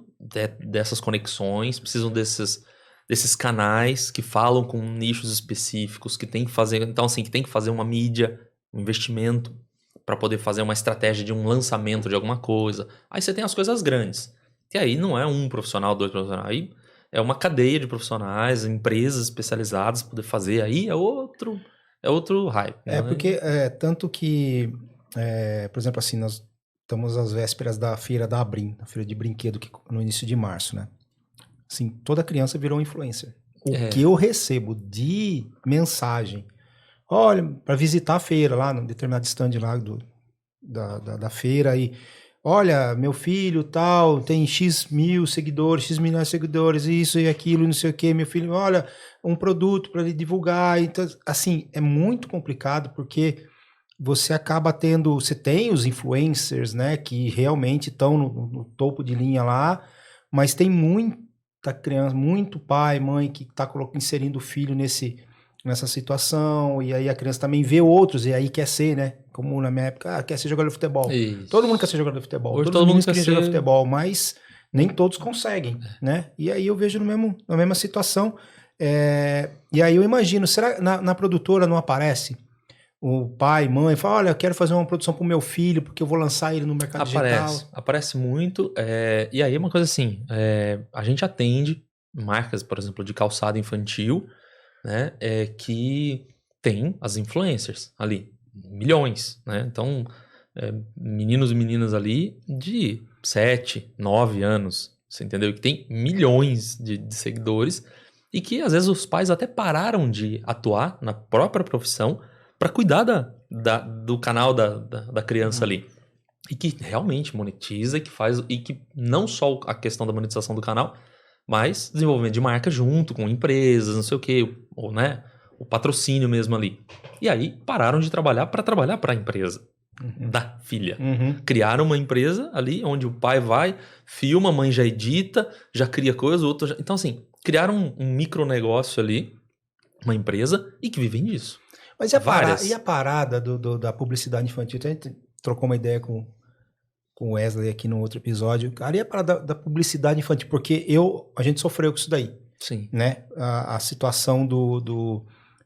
dessas conexões, precisam desses canais que falam com nichos específicos, que tem que fazer... Então, assim, que tem que fazer uma mídia, um investimento para poder fazer uma estratégia de um lançamento de alguma coisa. Aí você tem as coisas grandes. E aí não é um profissional, dois profissionais. Aí é uma cadeia de profissionais, empresas especializadas para poder fazer. Aí é outro hype. Né? Porque tanto que, por exemplo, assim, nós estamos às vésperas da feira da Abrim, a feira de brinquedo, no início de março, né? Assim, toda criança virou influencer. O que eu recebo de mensagem, olha, para visitar a feira lá, num determinado stand lá da feira, e olha, meu filho tal, tem X mil seguidores, X milhões de seguidores, isso e aquilo, não sei o que, meu filho, olha, um produto para ele divulgar. Então, assim, é muito complicado porque você acaba você tem os influencers, né, que realmente estão no topo de linha lá, mas tem muita criança, muito pai, mãe que está inserindo o filho nessa situação, e aí a criança também vê outros, e aí quer ser, né? Como na minha época, quer ser jogador de futebol. Isso. Todo mundo quer ser jogador de futebol. Hoje Todos os meninos querem ser... jogar futebol, mas nem todos conseguem, né? E aí eu vejo na mesma situação. E aí eu imagino, será na produtora não aparece o pai, mãe, fala, olha, eu quero fazer uma produção pro meu filho, porque eu vou lançar ele no mercado digital. Aparece muito. E aí é uma coisa assim, a gente atende marcas, por exemplo, de calçado infantil, né, que tem as influencers ali, milhões, né? Então, meninos e meninas ali de 7, 9 anos, você entendeu? Que tem milhões de seguidores e que às vezes os pais até pararam de atuar na própria profissão para cuidar do canal da criança ali. E que realmente monetiza, e que não só a questão da monetização do canal, mas desenvolvimento de marca junto com empresas, não sei o que, ou, né, o patrocínio mesmo ali. E aí pararam de trabalhar para a empresa da filha. Criaram uma empresa ali onde o pai vai, filma, a mãe já edita, já cria coisa, o outro já... Então, assim, criaram um micronegócio ali, uma empresa, e que vivem disso. Mas e a parada da publicidade infantil? A gente trocou uma ideia com com o Wesley aqui no outro episódio. Cara, e a parada da publicidade infantil? Porque a gente sofreu com isso daí, Sim. né? A situação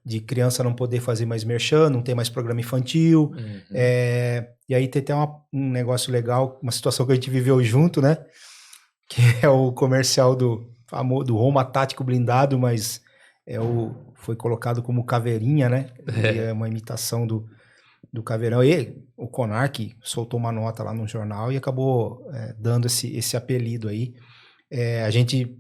de criança não poder fazer mais merchan, não ter mais programa infantil. Uhum. E aí tem até um negócio legal, uma situação que a gente viveu junto, né? Que é o comercial do Roma Tático Blindado, mas foi colocado como caveirinha, né? E é uma imitação do caveirão. E o Konark soltou uma nota lá no jornal e acabou dando esse apelido aí. A gente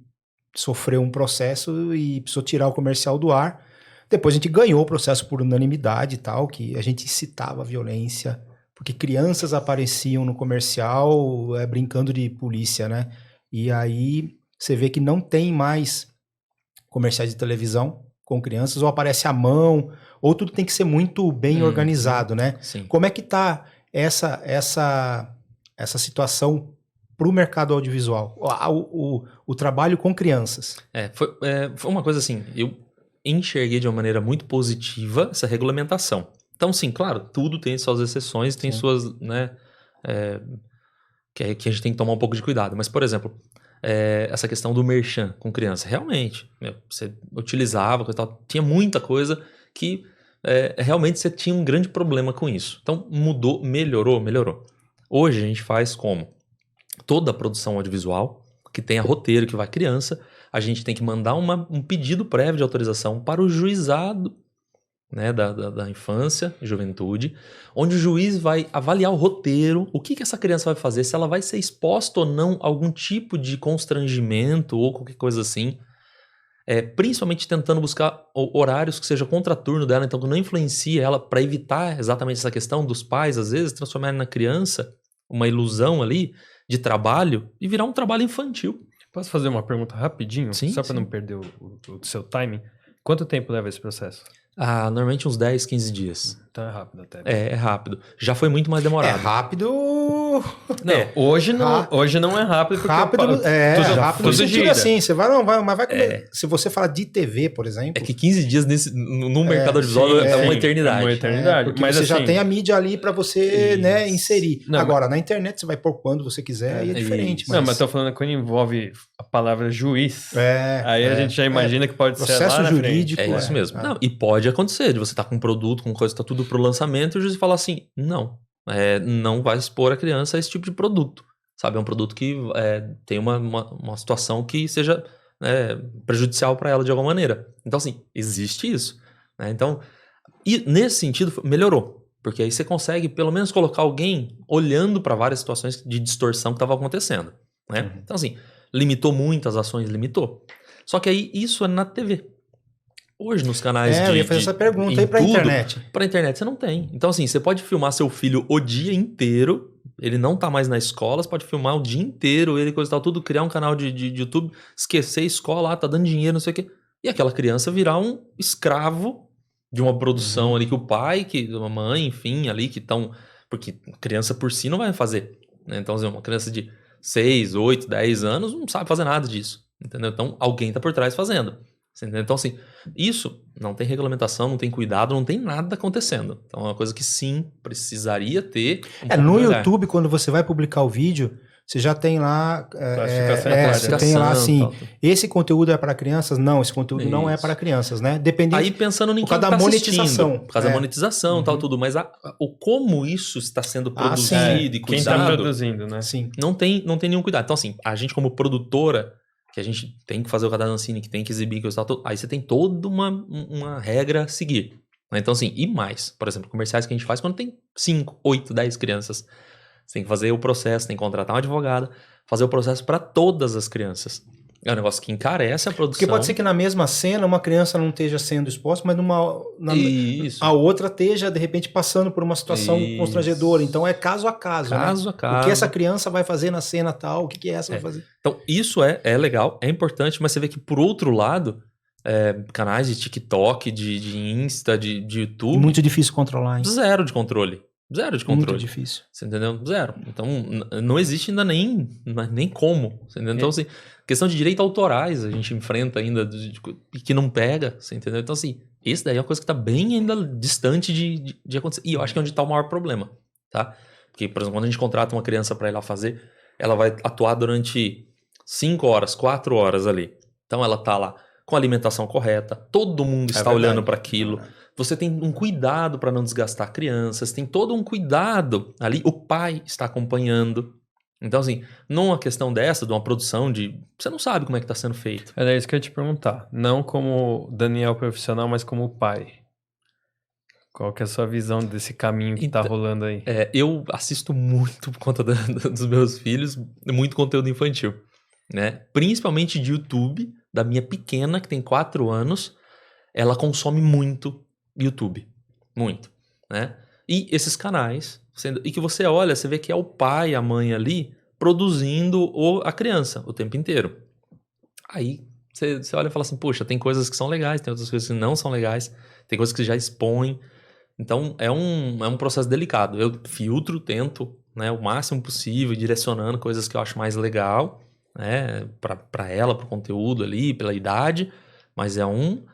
sofreu um processo e precisou tirar o comercial do ar. Depois a gente ganhou o processo por unanimidade e tal, que a gente incitava a violência, porque crianças apareciam no comercial brincando de polícia, né? E aí você vê que não tem mais comerciais de televisão com crianças, ou aparece à mão, ou tudo tem que ser muito bem organizado, né? Sim. Como é que tá essa situação para o mercado audiovisual? O trabalho com crianças. Foi uma coisa assim, eu enxerguei de uma maneira muito positiva essa regulamentação. Então, sim, claro, tudo tem suas exceções, tem suas, né, que a gente tem que tomar um pouco de cuidado. Mas, por exemplo, essa questão do merchan com criança, realmente, você utilizava, coisa e tal, tinha muita coisa que realmente você tinha um grande problema com isso. Então, mudou, melhorou. Hoje a gente faz como? Toda a produção audiovisual, que tenha roteiro, que vai criança, a gente tem que mandar um pedido prévio de autorização para o juizado, né, da infância e juventude, onde o juiz vai avaliar o roteiro, o que essa criança vai fazer, se ela vai ser exposta ou não a algum tipo de constrangimento ou qualquer coisa assim, principalmente tentando buscar horários que seja contraturno dela, então que não influencie ela, para evitar exatamente essa questão dos pais, às vezes, transformarem na criança uma ilusão ali de trabalho e virar um trabalho infantil. Posso fazer uma pergunta rapidinho? Sim, só para não perder o seu timing. Quanto tempo leva esse processo? Normalmente uns 10, 15 dias. Então é rápido até. É rápido. Já foi muito mais demorado. Rápido. Não, hoje não é rápido porque rápido tudo no sentido gira. assim, você vai comer. Se você fala de TV, por exemplo. É que 15 dias no mercado audiovisual é uma eternidade. É uma eternidade. Porque mas você assim, já tem a mídia ali para você, né, inserir. Não, agora, na internet você vai pôr quando você quiser e é diferente. Não, mas tô falando quando envolve a palavra juiz. Aí a gente já imagina que pode ser lá na jurídico. frente. É isso mesmo. Não, e pode acontecer de você estar com um produto, com coisa, tá tudo pro lançamento e o juiz fala assim, não vai expor a criança a esse tipo de produto. Sabe, é um produto que tem uma situação que seja prejudicial para ela de alguma maneira. Então, assim, existe isso. Né? Então, e nesse sentido, melhorou. Porque aí você consegue, pelo menos, colocar alguém olhando para várias situações de distorção que estava acontecendo. Né? Então, assim, limitou muito as ações, limitou. Só que aí isso é na TV. Hoje, nos canais eu ia fazer essa pergunta aí pra internet. Pra internet você não tem. Então, assim, você pode filmar seu filho o dia inteiro, ele não tá mais na escola, você pode filmar o dia inteiro, ele coisa e tal, tudo, criar um canal de YouTube, esquecer a escola, tá dando dinheiro, não sei o quê. E aquela criança virar um escravo de uma produção ali que o pai, que a mãe, enfim, ali que estão... Porque criança por si não vai fazer. Né? Então, assim, uma criança de 6, 8, 10 anos não sabe fazer nada disso. Entendeu? Então, alguém tá por trás fazendo. Então, assim, isso não tem regulamentação, não tem cuidado, não tem nada acontecendo. Então, é uma coisa que sim, precisaria ter. No YouTube, quando você vai publicar o vídeo, você já tem lá... você tem lá assim, esse conteúdo é para crianças? Não, esse conteúdo não é para crianças, né? Dependendo... Aí pensando em por causa da monetização. Por causa da monetização e tal, tudo. Mas o como isso está sendo produzido e cuidado... Quem está produzindo, né? Sim. Não tem nenhum cuidado. Então, assim, a gente como produtora... que a gente tem que fazer o cadastro Ancine, que tem que exibir, que aí você tem toda uma regra a seguir. Então, assim, e mais. Por exemplo, comerciais que a gente faz quando tem 5, 8, 10 crianças. Você tem que fazer o processo, tem que contratar uma advogada, fazer o processo para todas as crianças. É um negócio que encarece a produção. Porque pode ser que na mesma cena uma criança não esteja sendo exposta, mas a outra esteja, de repente, passando por uma situação constrangedora. Então é caso a caso. Caso né? a caso. O que essa criança vai fazer na cena tal, o que essa vai fazer. Então isso é legal, é importante, mas você vê que por outro lado, canais de TikTok, de Insta, de YouTube... E muito difícil controlar, hein? Zero de controle. Muito difícil. Você entendeu? Zero. Então, não existe ainda nem como. Você entendeu? Então, assim, questão de direitos autorais a gente enfrenta ainda que não pega. Você entendeu? Então, assim, esse daí é uma coisa que está bem ainda distante de acontecer. E eu acho que é onde está o maior problema, tá? Porque, por exemplo, quando a gente contrata uma criança para ir lá fazer, ela vai atuar durante 5 horas, 4 horas ali. Então ela tá lá com a alimentação correta, todo mundo está olhando para aquilo. Você tem um cuidado para não desgastar crianças, tem todo um cuidado ali, o pai está acompanhando. Então, assim, numa questão dessa, de uma produção de... Você não sabe como é que está sendo feito. Era isso que eu ia te perguntar. Não como Daniel profissional, mas como pai. Qual que é a sua visão desse caminho que tá rolando aí? Eu assisto muito, por conta dos meus filhos, muito conteúdo infantil, né? Principalmente de YouTube, da minha pequena, que tem 4 anos. Ela consome muito YouTube. Muito, né? E esses canais... E que você olha, você vê que é o pai e a mãe ali produzindo a criança o tempo inteiro. Aí você olha e fala assim, poxa, tem coisas que são legais, tem outras coisas que não são legais, tem coisas que já expõem. Então é um processo delicado. Eu filtro, tento, né, o máximo possível, direcionando coisas que eu acho mais legal, né, para ela, pro conteúdo ali, pela idade, mas é um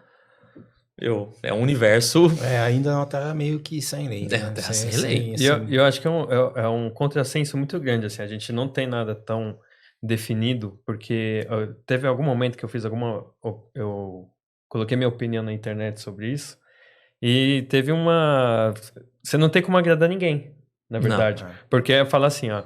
universo... ainda é uma terra meio que sem lei. É uma terra sem lei. E eu acho que é um contrassenso muito grande, assim, a gente não tem nada tão definido, porque teve algum momento que eu coloquei minha opinião na internet sobre isso, e teve você não tem como agradar ninguém, na verdade, porque fala assim, ó,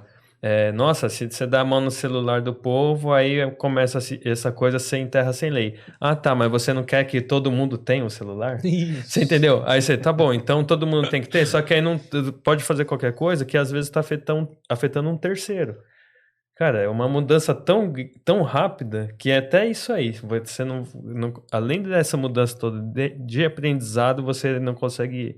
nossa, se você dá a mão no celular do povo, aí começa essa coisa sem terra, sem lei. Ah, tá, mas você não quer que todo mundo tenha um celular? Isso. Você entendeu? Aí você, tá bom, então todo mundo tem que ter, só que aí não pode fazer qualquer coisa que às vezes tá afetando um terceiro. Cara, é uma mudança tão rápida que é até isso aí. Você não além dessa mudança toda de aprendizado, você não consegue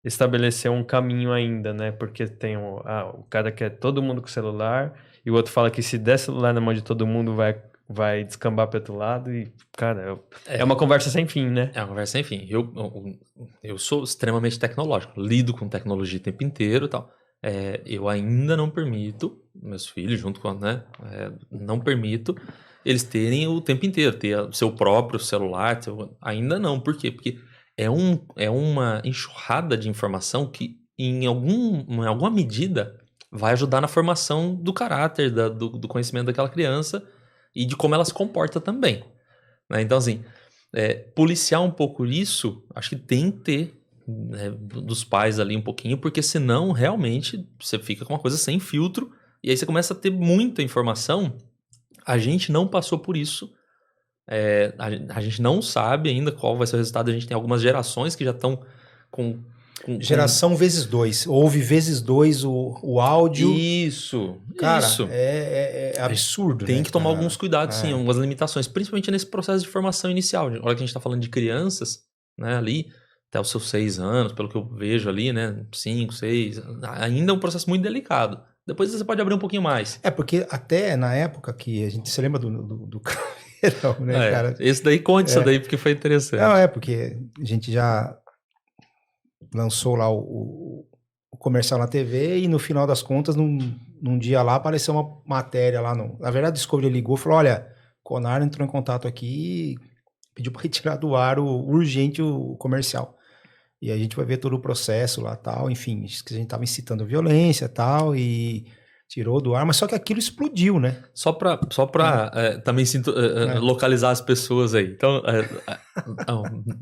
estabelecer um caminho ainda, né? Porque tem o cara quer todo mundo com celular e o outro fala que se der celular na mão de todo mundo vai descambar para outro lado e, cara, é uma conversa sem fim, né? É uma conversa sem fim. Eu sou extremamente tecnológico, lido com tecnologia o tempo inteiro e tal. Eu ainda não permito, meus filhos junto com, né? Não permito eles terem o tempo inteiro, ter o seu próprio celular, ainda não. Por quê? Porque é uma enxurrada de informação que, em alguma medida, vai ajudar na formação do caráter, do conhecimento daquela criança e de como ela se comporta também, né? Então, assim, policiar um pouco isso, acho que tem que ter, né, dos pais ali um pouquinho, porque senão, realmente, você fica com uma coisa sem filtro e aí você começa a ter muita informação. A gente não passou por isso. A gente não sabe ainda qual vai ser o resultado. A gente tem algumas gerações que já estão com Geração vezes 2. Houve vezes 2 o áudio. Isso. Cara, isso. É absurdo. Tem, né, que tomar cara? alguns cuidados, sim, algumas limitações, principalmente nesse processo de formação inicial. Olha que a gente está falando de crianças, né, ali, até os seus 6 anos, pelo que eu vejo ali, né, 5, 6, ainda é um processo muito delicado. Depois você pode abrir um pouquinho mais. Porque até na época que a gente se lembra do Caveirão, né, cara? Esse daí conta isso daí, porque foi interessante. Não, porque a gente já lançou lá o comercial na TV e no final das contas, num dia lá, apareceu uma matéria lá. Na verdade, a Discovery ligou e falou, olha, Conar entrou em contato aqui e pediu para retirar do ar urgente o comercial. E a gente vai ver todo o processo lá, tal, enfim, que a gente tava incitando a violência, tal, e tirou do ar, mas só que aquilo explodiu, né? Só pra também localizar as pessoas aí. Então,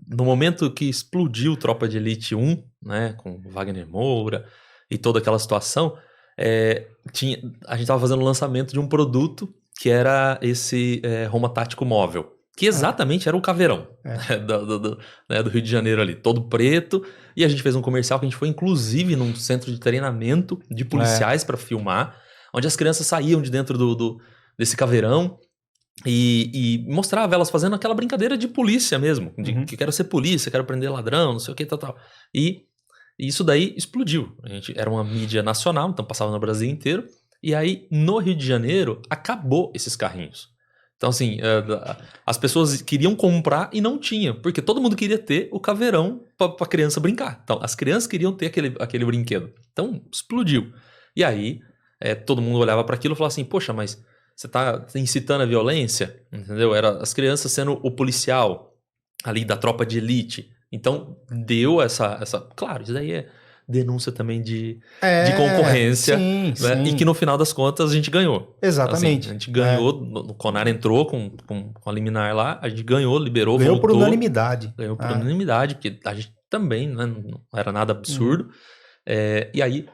no momento que explodiu Tropa de Elite 1, né, com Wagner Moura e toda aquela situação, a gente tava fazendo o lançamento de um produto que era esse Roma Tático Móvel. Que exatamente era o Caveirão, né, do Rio de Janeiro ali, todo preto. E a gente fez um comercial que a gente foi, inclusive, num centro de treinamento de policiais para filmar, onde as crianças saíam de dentro desse caveirão e mostrava elas fazendo aquela brincadeira de polícia mesmo, de que quero ser polícia, quero prender ladrão, não sei o que, tal. E isso daí explodiu. Era uma mídia nacional, então passava no Brasil inteiro. E aí, no Rio de Janeiro, acabou esses carrinhos. Então, assim, as pessoas queriam comprar e não tinha, porque todo mundo queria ter o caveirão pra criança brincar. Então, as crianças queriam ter aquele brinquedo. Então, explodiu. E aí, todo mundo olhava para aquilo e falava assim, poxa, mas você tá incitando a violência? Entendeu? Era as crianças sendo o policial ali da tropa de elite. Então, deu essa... Claro, isso daí denúncia também de concorrência, sim, né? sim. E que no final das contas a gente ganhou. Exatamente. Assim, a gente ganhou, o Conar entrou com a liminar lá, a gente ganhou, liberou, Ganhou por voltou. unanimidade. Ganhou por unanimidade, porque a gente também, né, não era nada absurdo. E aí,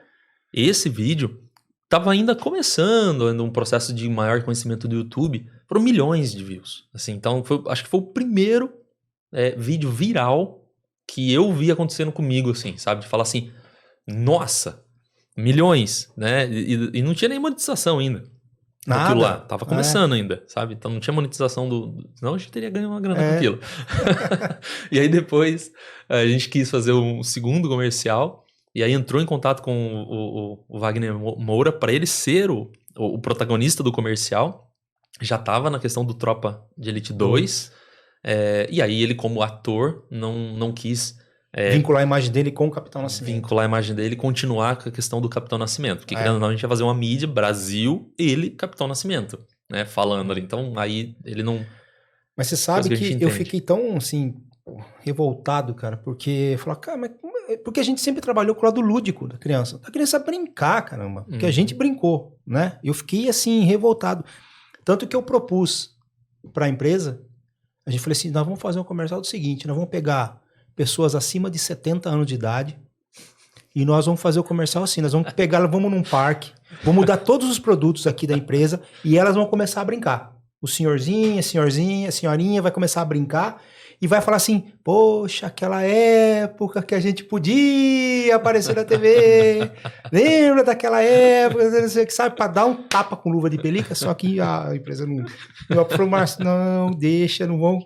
esse vídeo tava ainda começando, ainda um processo de maior conhecimento do YouTube, foram milhões de views. Assim, então, acho que foi o primeiro vídeo viral que eu vi acontecendo comigo, assim, sabe? De falar assim, nossa, milhões, né? E não tinha nem monetização ainda. Nada. Aquilo lá, tava começando ainda, sabe? Então não tinha monetização senão a gente teria ganho uma grana com aquilo. E aí depois a gente quis fazer um segundo comercial, e aí entrou em contato com o Wagner Moura para ele ser o protagonista do comercial. Já tava na questão do Tropa de Elite 2. E aí ele, como ator, não quis... vincular a imagem dele com o Capitão Nascimento. Vincular a imagem dele e continuar com a questão do Capitão Nascimento. Porque, querendo ou não, a gente ia fazer uma mídia Brasil, ele, Capitão Nascimento, né? Falando ali. Então, aí ele não... Mas você sabe que eu fiquei tão, assim, revoltado, cara, porque... Falar, cara, mas porque a gente sempre trabalhou com o lado lúdico da criança. A criança brincar, caramba. Porque a gente brincou, né? Eu fiquei, assim, revoltado. Tanto que eu propus para a empresa... A gente falou assim, nós vamos fazer um comercial do seguinte, nós vamos pegar pessoas acima de 70 anos de idade e nós vamos fazer o comercial assim, nós vamos pegar, vamos num parque, vamos dar todos os produtos aqui da empresa e elas vão começar a brincar. O senhorzinho, a senhorzinha, a senhorinha vai começar a brincar e vai falar assim, poxa, aquela época que a gente podia aparecer na TV, lembra daquela época, que sabe, para dar um tapa com luva de pelica, só que a empresa não falou, Márcio, não, deixa, não vão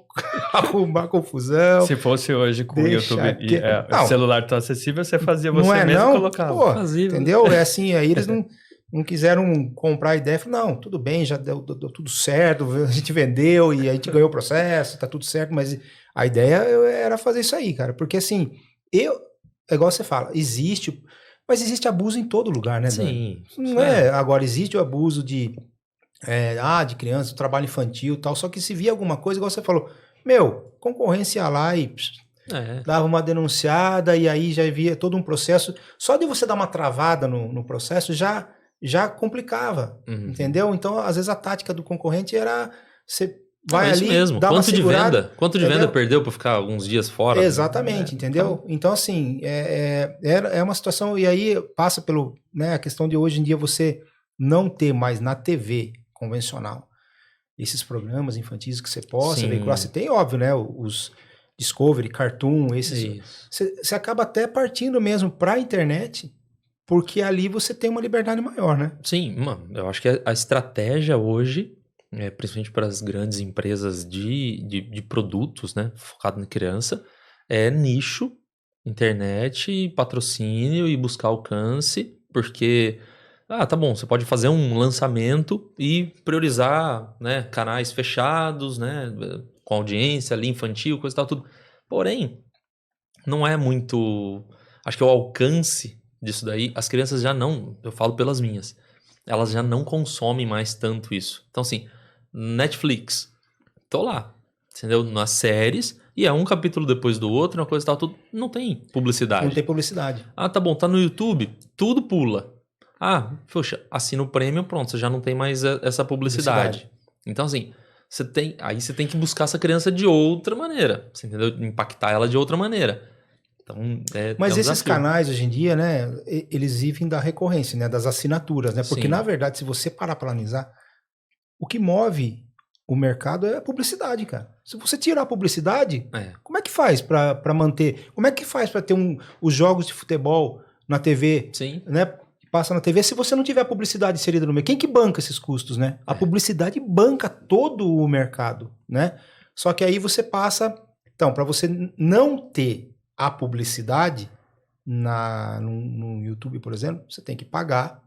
arrumar confusão. Se fosse hoje com o YouTube e o celular tão acessível, você fazia você mesmo colocava. Pô, entendeu? É assim, aí eles não quiseram comprar a ideia, falaram, não, tudo bem, já deu tudo certo, a gente vendeu e a gente ganhou o processo, tá tudo certo, mas a ideia era fazer isso aí, cara, porque assim, é igual você fala, mas existe abuso em todo lugar, né, Sim. Não agora existe o abuso de criança, trabalho infantil e tal, só que se via alguma coisa, igual você falou, concorrência ia lá e dava uma denunciada e aí já via todo um processo, só de você dar uma travada no processo já complicava, entendeu? Então, às vezes a tática do concorrente era você vai ali, mesmo. dá uma segurada. Quanto de venda perdeu para ficar alguns dias fora? Exatamente, entendeu? Então, assim, é uma situação, e aí passa pelo, né, a questão de hoje em dia você não ter mais na TV convencional esses programas infantis que você possa veicular. Você tem, óbvio, né, os Discovery, Cartoon, esses. Você acaba até partindo mesmo para a internet, porque ali você tem uma liberdade maior, né? Sim, mano, eu acho que a estratégia hoje, principalmente para as grandes empresas de produtos, né, focado na criança, é nicho, internet, patrocínio e buscar alcance, porque, tá bom, você pode fazer um lançamento e priorizar, né, canais fechados, né, com audiência ali, infantil, coisa e tal, tudo. Porém, não é muito... Acho que o alcance disso daí, as crianças já não... Eu falo pelas minhas. Elas já não consomem mais tanto isso. Então, assim, Netflix, tô lá, entendeu? Nas séries, e é um capítulo depois do outro, uma coisa e tal, tudo. Não tem publicidade. Não tem publicidade. Tá bom, tá no YouTube, tudo pula. Poxa, assina o Premium, pronto, você já não tem mais essa publicidade. Então, assim... Você tem que buscar essa criança de outra maneira, você entendeu? Impactar ela de outra maneira. Então, mas esses canais hoje em dia, né, eles vivem da recorrência, né, das assinaturas, né? Porque na verdade, se você parar para analisar, o que move o mercado é a publicidade, cara. Se você tirar a publicidade, como é que faz para manter? Como é que faz para ter os jogos de futebol na TV, né? Passa na TV, se você não tiver publicidade inserida no meio. Quem que banca esses custos, né? A publicidade banca todo o mercado, né? Só que aí você passa... Então, para você não ter a publicidade no YouTube, por exemplo, você tem que pagar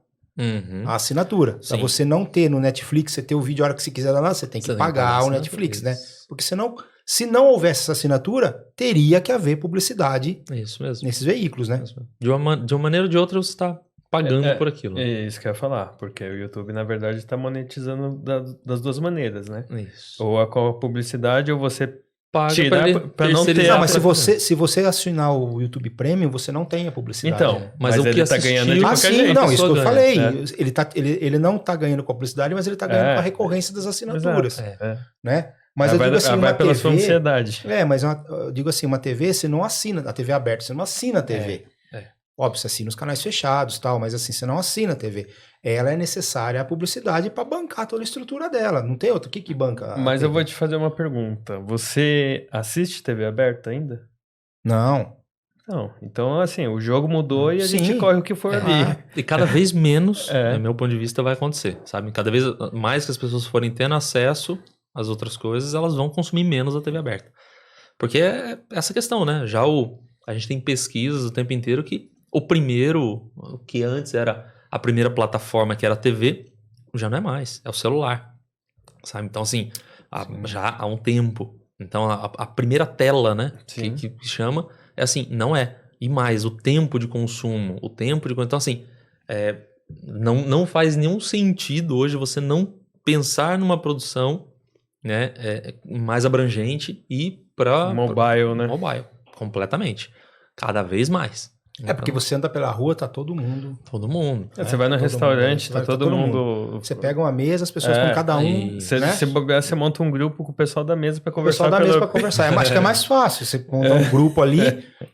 a assinatura. Para você não ter no Netflix, você ter o vídeo a hora que você quiser lá, você tem que pagar o Netflix, né? Porque senão, se não houvesse essa assinatura, teria que haver publicidade nesses veículos, né? De uma maneira ou de outra, você está pagando por aquilo. É isso que eu ia falar, porque o YouTube, na verdade, está monetizando das duas maneiras, né? Isso. Ou com a publicidade, ou você paga Tirar pra ele pra não ter terceirizar Não, mas pra- se você assinar o YouTube Premium, você não tem a publicidade. Então, né? Mas o ele que tá ganhando de assistiu- Ah, qualquer sim, jeito. não, a isso que eu pessoa falei. ganha, Ele não tá ganhando com a publicidade, mas ele tá ganhando com a recorrência das assinaturas, Exato. né? Mas eu vai, digo assim, uma vai pela sua TV... ansiedade. Mas eu digo assim, uma TV, você não assina, a TV aberta, você não assina a TV. Óbvio, você assina os canais fechados e tal, mas assim, você não assina a TV. Ela é necessária a publicidade para bancar toda a estrutura dela. Não tem outro. O que banca? Mas eu vou te fazer uma pergunta. Você assiste TV aberta ainda? Não. Não. Então, assim, o jogo mudou e a gente Sim. corre o que for ali. E cada vez menos, É. no meu ponto de vista, vai acontecer, sabe? Cada vez mais que as pessoas forem tendo acesso às outras coisas, elas vão consumir menos a TV aberta. Porque é essa questão, né? A gente tem pesquisas o tempo inteiro que o que antes era a primeira plataforma, que era a TV, já não é mais, é o celular, sabe? Então, assim, já há um tempo. Então, a primeira tela, né, Sim. que chama, é assim, não é. E mais, o tempo de consumo, então, assim, não faz nenhum sentido hoje você não pensar numa produção, né, mais abrangente e para Mobile, né? mobile, completamente. Cada vez mais. Porque você anda pela rua, tá todo mundo. Todo mundo. Você vai no todo restaurante, mundo, tá todo mundo... Você pega uma mesa, as pessoas com cada um. e- né? Se bobear, você monta um grupo com o pessoal da mesa pra O pessoal conversar. da mesa para conversar. Acho que é mais fácil você montar um grupo ali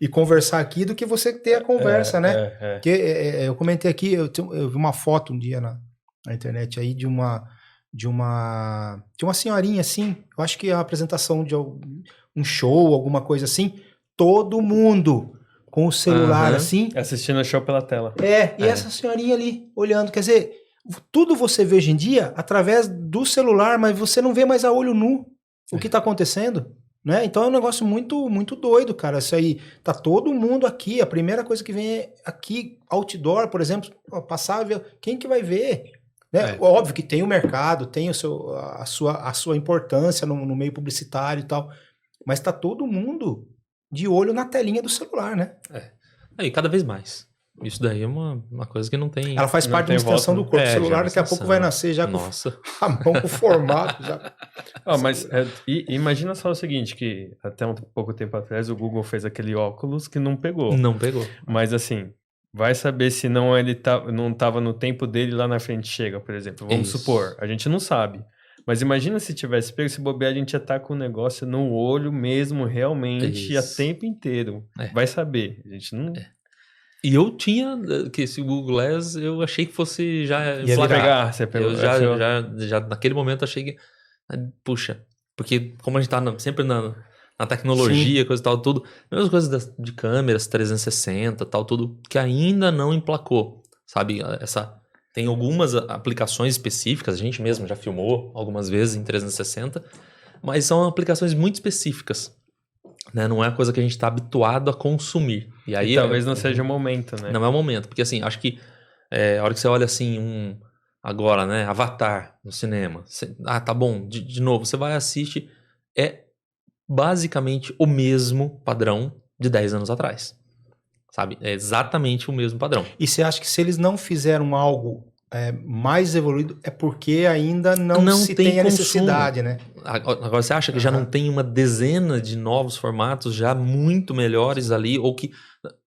e conversar aqui do que você ter a conversa, né? Porque eu comentei aqui, eu vi uma foto um dia na internet aí de uma senhorinha assim, eu acho que é a apresentação de um show, alguma coisa assim, todo mundo com o celular Aham. assim, Assistindo o show pela tela. e essa senhorinha ali olhando, quer dizer, tudo você vê hoje em dia através do celular, mas você não vê mais a olho nu o que tá acontecendo, né? Então é um negócio muito, muito doido, cara. Isso aí, tá todo mundo aqui, a primeira coisa que vem é aqui, outdoor, por exemplo, passar, ver, quem que vai ver? Né? Óbvio que tem o mercado, tem a sua importância no meio publicitário e tal, mas tá todo mundo de olho na telinha do celular, né? E cada vez mais. Isso daí é uma coisa que não tem... Ela faz Não parte de tem uma extensão volta, do corpo. É, O celular já daqui a extensão. pouco vai nascer já com Nossa. a mão com o formato. Já. Mas imagina só o seguinte, que até um pouco tempo atrás o Google fez aquele óculos que não pegou. Não pegou. Mas assim, vai saber se não ele não tava no tempo dele lá na frente chega, por exemplo. Vamos Isso. supor, a gente não sabe. Mas imagina se tivesse pego, se bobear, a gente ia estar com o negócio no olho mesmo, realmente, Isso. a tempo inteiro. Vai saber. A gente não... E eu tinha, que esse Google Glass, eu achei que fosse já Ia flagrar. pegar, você pegou. Eu já naquele momento achei que, puxa, porque como a gente tá sempre na tecnologia, coisa e tal, tudo, mesmas coisas de câmeras 360, tal, tudo, que ainda não emplacou, sabe? Tem algumas aplicações específicas, a gente mesmo já filmou algumas vezes em 360, mas são aplicações muito específicas, né? Não é a coisa que a gente está habituado a consumir. E aí talvez não seja o momento, né? Não é o momento, porque assim, acho que a hora que você olha assim, agora, né, Avatar no cinema, tá bom, de novo, você vai e assiste, é basicamente o mesmo padrão de 10 anos atrás, sabe? É exatamente o mesmo padrão. E você acha que se eles não fizeram algo mais evoluído, é porque ainda não se tem a necessidade, né? Agora, você acha que já não tem uma dezena de novos formatos já muito melhores ali,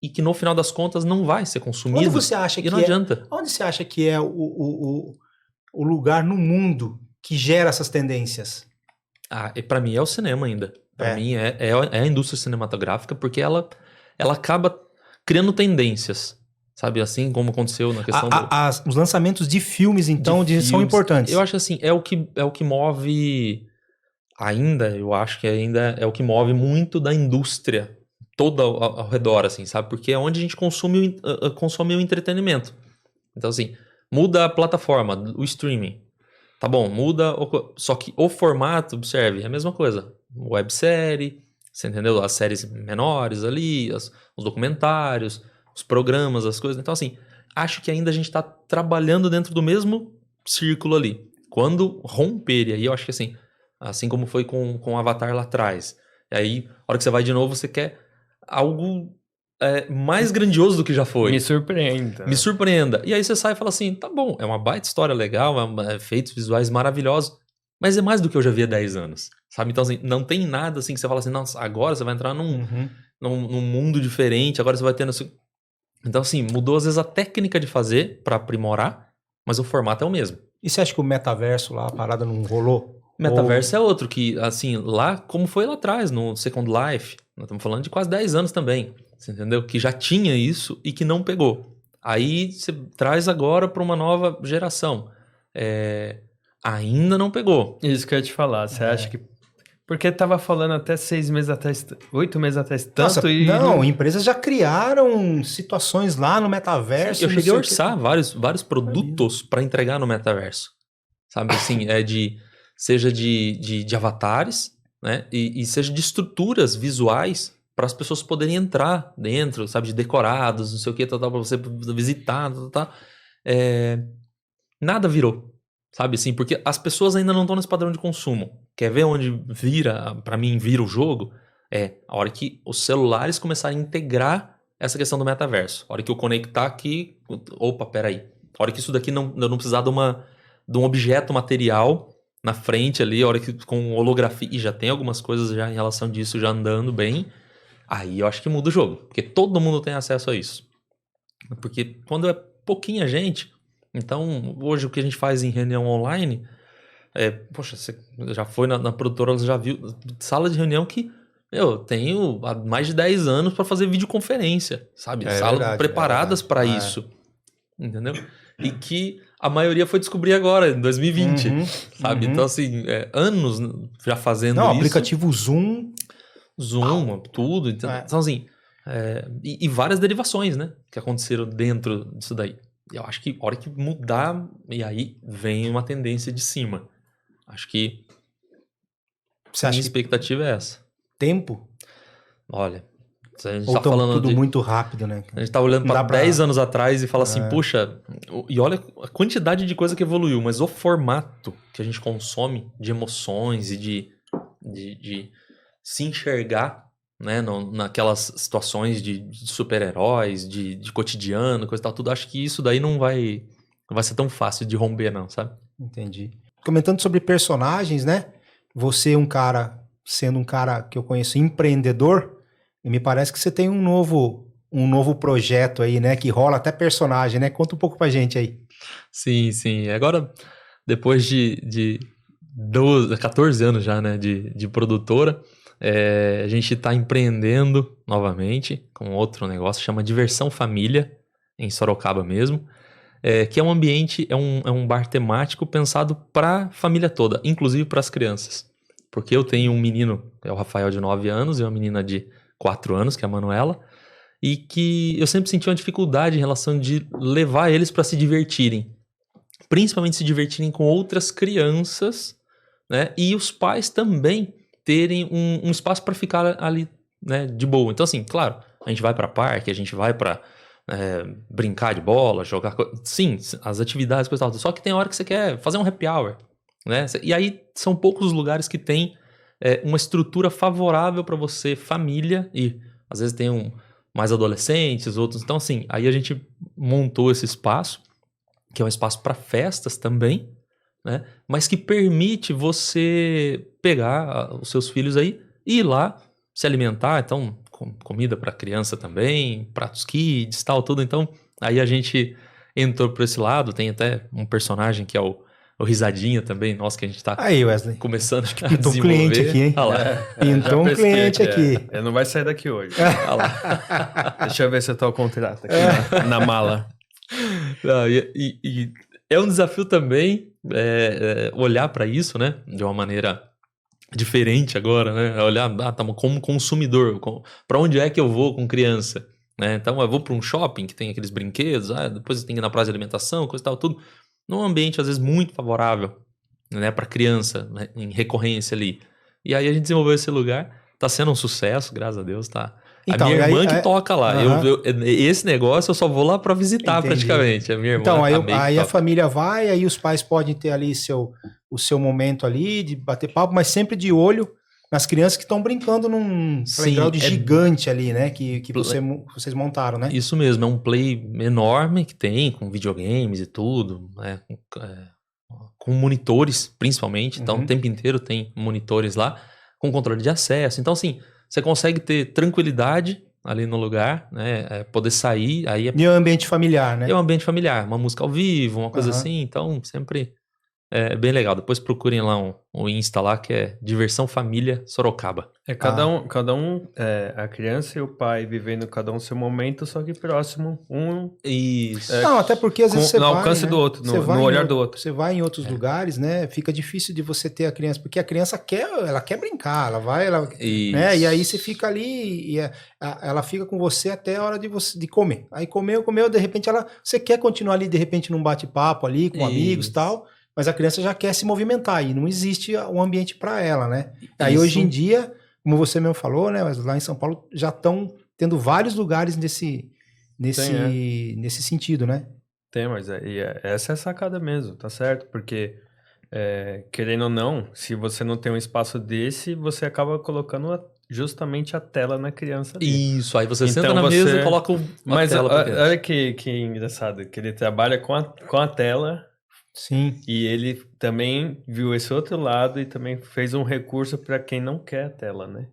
e que no final das contas não vai ser consumido? Onde você acha que não adianta. Onde você acha que é o lugar no mundo que gera essas tendências? E pra mim é o cinema ainda. Pra mim é a indústria cinematográfica, porque ela acaba criando tendências. Sabe, assim como aconteceu na questão os lançamentos de filmes, então, são importantes. Eu acho assim, é o que move ainda, eu acho que ainda é o que move muito da indústria toda ao redor, assim, sabe? Porque é onde a gente consome o entretenimento. Então, assim, muda a plataforma, o streaming. Tá bom, muda, só que o formato, observe, é a mesma coisa. Websérie, você entendeu? As séries menores ali, os documentários, os programas, as coisas. Então, assim, acho que ainda a gente está trabalhando dentro do mesmo círculo ali. Quando romper, e aí eu acho que assim como foi com o Avatar lá atrás, e aí, a hora que você vai de novo, você quer algo mais grandioso do que já foi. Me surpreenda. Me surpreenda. E aí você sai e fala assim, tá bom, é uma baita história legal, efeitos visuais maravilhosos, mas é mais do que eu já vi há 10 anos. sabe? Então, assim, não tem nada assim que você fala assim, nossa, agora você vai entrar num mundo diferente, agora você vai ter... Então, assim, mudou às vezes a técnica de fazer pra aprimorar, mas o formato é o mesmo. E você acha que o metaverso lá, a parada não rolou? Metaverso é outro que, assim, lá, como foi lá atrás, no Second Life, nós estamos falando de quase 10 anos também, você entendeu? Que já tinha isso e que não pegou. Aí você traz agora para uma nova geração. Ainda não pegou. Isso que eu ia te falar. Você acha que... Porque tava falando até 6 meses atrás, 8 meses atrás, tanto Nossa, e... não, empresas já criaram situações lá no metaverso. Sim, eu não cheguei a sei o quê. orçar vários produtos para entregar no metaverso. Sabe, assim, seja de avatares, né? E seja de estruturas visuais para as pessoas poderem entrar dentro, sabe? De decorados, não sei o que, tal, para você visitar, tal. Nada virou, sabe? Assim, porque as pessoas ainda não estão nesse padrão de consumo. Quer ver onde para mim, vira o jogo? A hora que os celulares começarem a integrar essa questão do metaverso. A hora que eu conectar aqui, opa, peraí. A hora que isso daqui eu não precisar de um objeto material na frente ali, a hora que com holografia, e já tem algumas coisas já em relação disso já andando bem, aí eu acho que muda o jogo, porque todo mundo tem acesso a isso. Porque quando é pouquinha gente, então hoje o que a gente faz em reunião online, poxa, você já foi na produtora, você já viu sala de reunião que eu tenho há mais de 10 anos para fazer videoconferência, sabe? Salas preparadas para isso, entendeu? E que a maioria foi descobrir agora, em 2020, sabe? Então, assim, anos já fazendo isso. Aplicativo Zoom, tudo. Então, assim, e várias derivações, né? Que aconteceram dentro disso daí. Eu acho que a hora que mudar, e aí vem uma tendência de cima. Acho que a minha expectativa é essa. Tempo? Olha... A gente Ou tá falando tudo muito rápido, né? A gente tá olhando para 10 anos atrás e fala assim, puxa, e olha a quantidade de coisa que evoluiu, mas o formato que a gente consome de emoções e de se enxergar, né, naquelas situações de super-heróis, de cotidiano, coisa e tal, tudo, acho que isso daí não vai ser tão fácil de romper, não, sabe? Entendi. Comentando sobre personagens, né? Você sendo um cara que eu conheço empreendedor, e me parece que você tem um novo projeto aí, né? Que rola até personagem, né? Conta um pouco pra gente aí. Sim. Agora, depois de 14 anos já, né? De produtora, a gente tá empreendendo novamente com outro negócio, chama Diversão Família, em Sorocaba mesmo. Que é um ambiente, é um bar temático pensado pra família toda, inclusive pras crianças. Porque eu tenho um menino, é o Rafael, de 9 anos, e uma menina de 4 anos, que é a Manuela, e que eu sempre senti uma dificuldade em relação de levar eles para se divertirem. Principalmente se divertirem com outras crianças, né? E os pais também terem um espaço para ficar ali, né, de boa. Então, assim, claro, a gente vai para parque, a gente vai para brincar de bola, jogar... Sim, as atividades, coisa e tal. Só que tem hora que você quer fazer um happy hour, né? E aí são poucos os lugares que tem uma estrutura favorável para você, família, e às vezes tem mais adolescentes, outros. Então, assim, aí a gente montou esse espaço, que é um espaço para festas também, né? Mas que permite você pegar os seus filhos aí e ir lá se alimentar. Então, comida para criança também, pratos kids, tal, tudo. Então, aí a gente entrou por esse lado. Tem até um personagem que é o Risadinha também, nossa, que a gente tá aí, Wesley, começando a desenvolver. Pintou um cliente aqui, hein? Ah lá. Pintou um cliente aqui. Ele não vai sair daqui hoje. Ah lá. Deixa eu ver se eu tô o contrato aqui na mala. Não, e é um desafio também olhar para isso, né? De uma maneira diferente agora, né? Olhar como consumidor, para onde é que eu vou com criança, né? Então eu vou para um shopping que tem aqueles brinquedos, depois tem que ir na praça de alimentação, coisa e tal, tudo. Num ambiente, às vezes, muito favorável, né, para criança, né, em recorrência ali. E aí a gente desenvolveu esse lugar. Tá sendo um sucesso, graças a Deus, tá? Então, a minha irmã que toca lá. Esse negócio eu só vou lá para visitar. Entendi. Praticamente. A minha irmã. Então, aí a família vai, aí os pais podem ter ali o seu momento ali de bater papo, mas sempre de olho nas crianças que estão brincando num playground gigante ali, né? Que vocês montaram, né? Isso mesmo, é um play enorme que tem, com videogames e tudo, né? com monitores, principalmente. Então, o tempo inteiro tem monitores lá, com controle de acesso. Então, assim, você consegue ter tranquilidade ali no lugar, né? Poder sair. Aí E o ambiente familiar, né? é um ambiente familiar, uma música ao vivo, uma coisa assim. Então, sempre é bem legal. Depois procurem lá o Insta lá, que é Diversão Família Sorocaba. Cada um, a criança e o pai vivendo cada um seu momento, só que próximo, Isso. Não, até porque às vezes você no vai, alcance né? do outro, Você no vai olhar do outro. Você vai em outros lugares, né? Fica difícil de você ter a criança, porque a criança ela quer brincar, né? E aí você fica ali e ela fica com você até a hora de comer. Aí comeu, de repente você quer continuar ali, de repente num bate-papo ali com amigos e tal, mas a criança já quer se movimentar e não existe um ambiente para ela, né? Aí hoje em dia, como você mesmo falou, né? Mas lá em São Paulo já estão tendo vários lugares nesse sentido, né? Tem, mas essa é a sacada mesmo, tá certo? Porque, querendo ou não, se você não tem um espaço desse, você acaba colocando justamente a tela na criança ali. Isso, aí você senta na mesa e coloca a tela pra criança. Olha que engraçado, que ele trabalha com a tela. Sim. E ele também viu esse outro lado e também fez um recurso para quem não quer a tela, né?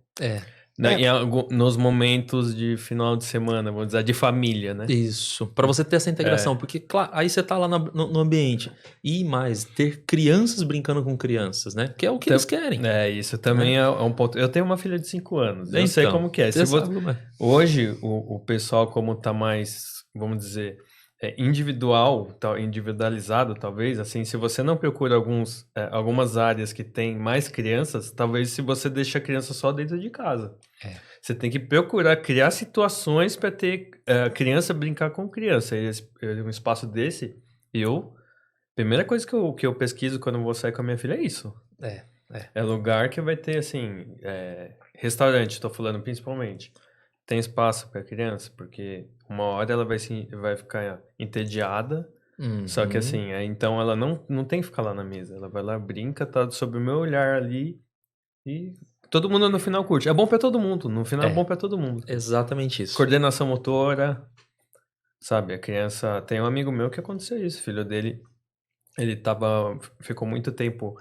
Nos momentos de final de semana, vamos dizer, de família, né? Isso, para você ter essa integração, porque claro, aí você tá lá no ambiente e mais, ter crianças brincando com crianças, né? Que é o que eles querem. Isso também é um ponto. Eu tenho uma filha de 5 anos, eu então, sei como que é. Hoje, o pessoal como tá mais, vamos dizer, individualizado, talvez, assim, se você não procura algumas áreas que tem mais crianças, talvez se você deixa a criança só dentro de casa. Você tem que procurar criar situações para ter criança brincar com criança. E um espaço desse, primeira coisa que eu pesquiso quando vou sair com a minha filha é isso. É lugar que vai ter, assim, restaurante, tô falando principalmente. Tem espaço para criança, porque uma hora ela vai ficar entediada, só que assim, então ela não tem que ficar lá na mesa, ela vai lá, brinca, tá sob o meu olhar ali e todo mundo no final curte. É bom para todo mundo, no final é bom para todo mundo. Exatamente isso. Coordenação motora, sabe, a criança... Tem um amigo meu que aconteceu isso, filho dele, ele ficou muito tempo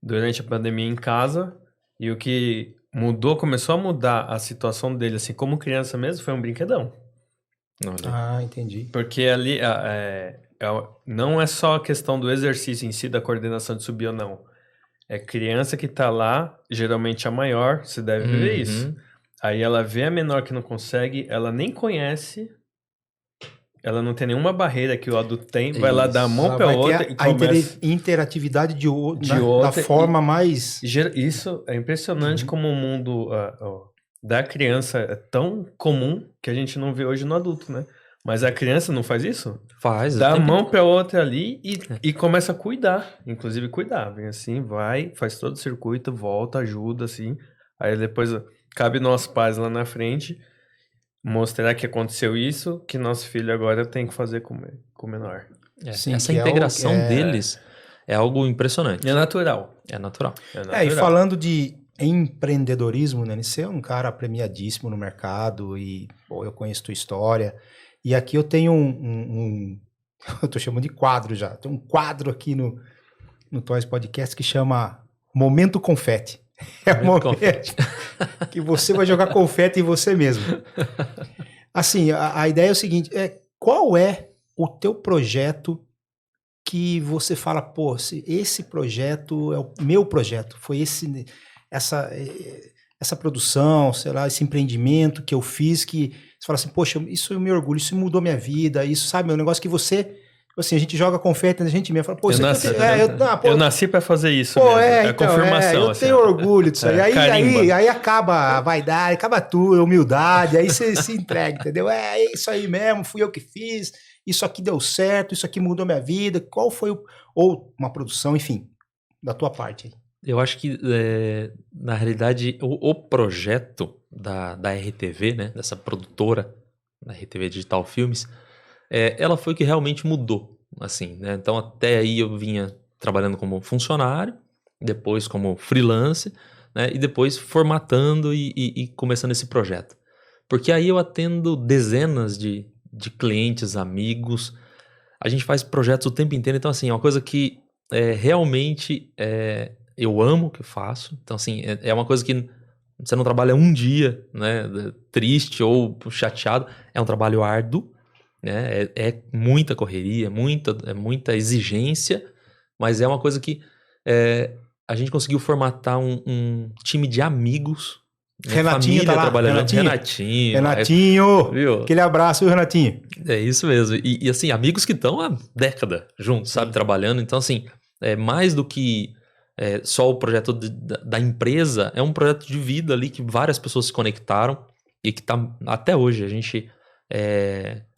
durante a pandemia em casa e o que... começou a mudar a situação dele, assim, como criança mesmo, foi um brinquedão. Entendi. Porque ali não é só a questão do exercício em si, da coordenação de subir ou não. É criança que tá lá, geralmente a maior, você deve ver isso. Aí ela vê a menor que não consegue, ela nem conhece, ela não tem nenhuma barreira que o adulto tem, vai lá dar a mão pra outra e começa... interatividade de outra, da forma mais... Isso é impressionante como o mundo da criança é tão comum que a gente não vê hoje no adulto, né? Mas a criança não faz isso? Faz. Dá a mão pra outra ali e começa a cuidar. Inclusive cuidar. Vem assim, vai, faz todo o circuito, volta, ajuda, assim. Aí depois cabe nós pais lá na frente... mostrar que aconteceu isso, que nosso filho agora tem que fazer com o menor. Sim, essa integração deles é algo impressionante. É natural. É natural. E falando de empreendedorismo, né? Você é um cara premiadíssimo no mercado e eu conheço tua história. E aqui eu tenho eu tô chamando de quadro já. Tem um quadro aqui no Toys Podcast que chama Momento Confete. O momento que você vai jogar confete em você mesmo. Assim, a ideia é o seguinte, qual é o teu projeto que você fala, pô, esse projeto é o meu projeto, foi essa produção, sei lá, esse empreendimento que eu fiz, que você fala assim, poxa, isso é o meu orgulho, isso mudou minha vida, isso, sabe, é um negócio que você... Assim, a gente joga confete na gente mesmo. Fala, pô, eu nasci pra fazer isso. Pô, então, confirmação. Eu tenho orgulho disso aí. Aí acaba a vaidade, acaba tudo, a humildade. Aí você se entrega, entendeu? É isso aí mesmo, fui eu que fiz. Isso aqui deu certo, isso aqui mudou minha vida. Qual foi ou uma produção, enfim, da tua parte aí? Eu acho que, na realidade, o projeto da RTV, né, dessa produtora, da RTV Digital Filmes, ela foi que realmente mudou, assim, né? Então, até aí eu vinha trabalhando como funcionário, depois como freelance, né? E depois formatando e começando esse projeto. Porque aí eu atendo dezenas de clientes, amigos, a gente faz projetos o tempo inteiro, então, assim, é uma coisa que realmente eu amo o que eu faço. Então, assim, é uma coisa que você não trabalha um dia, né, triste ou chateado. É um trabalho árduo, né? É muita correria, muita exigência, mas é uma coisa que a gente conseguiu formatar um time de amigos. Renatinho família tá lá, trabalhando junto. Renatinho, viu? Aquele abraço, viu, Renatinho? É isso mesmo. E assim, amigos que estão há década juntos, sabe, trabalhando. Então, assim, mais do que só o projeto da empresa, é um projeto de vida ali que várias pessoas se conectaram e que tá até hoje. A gente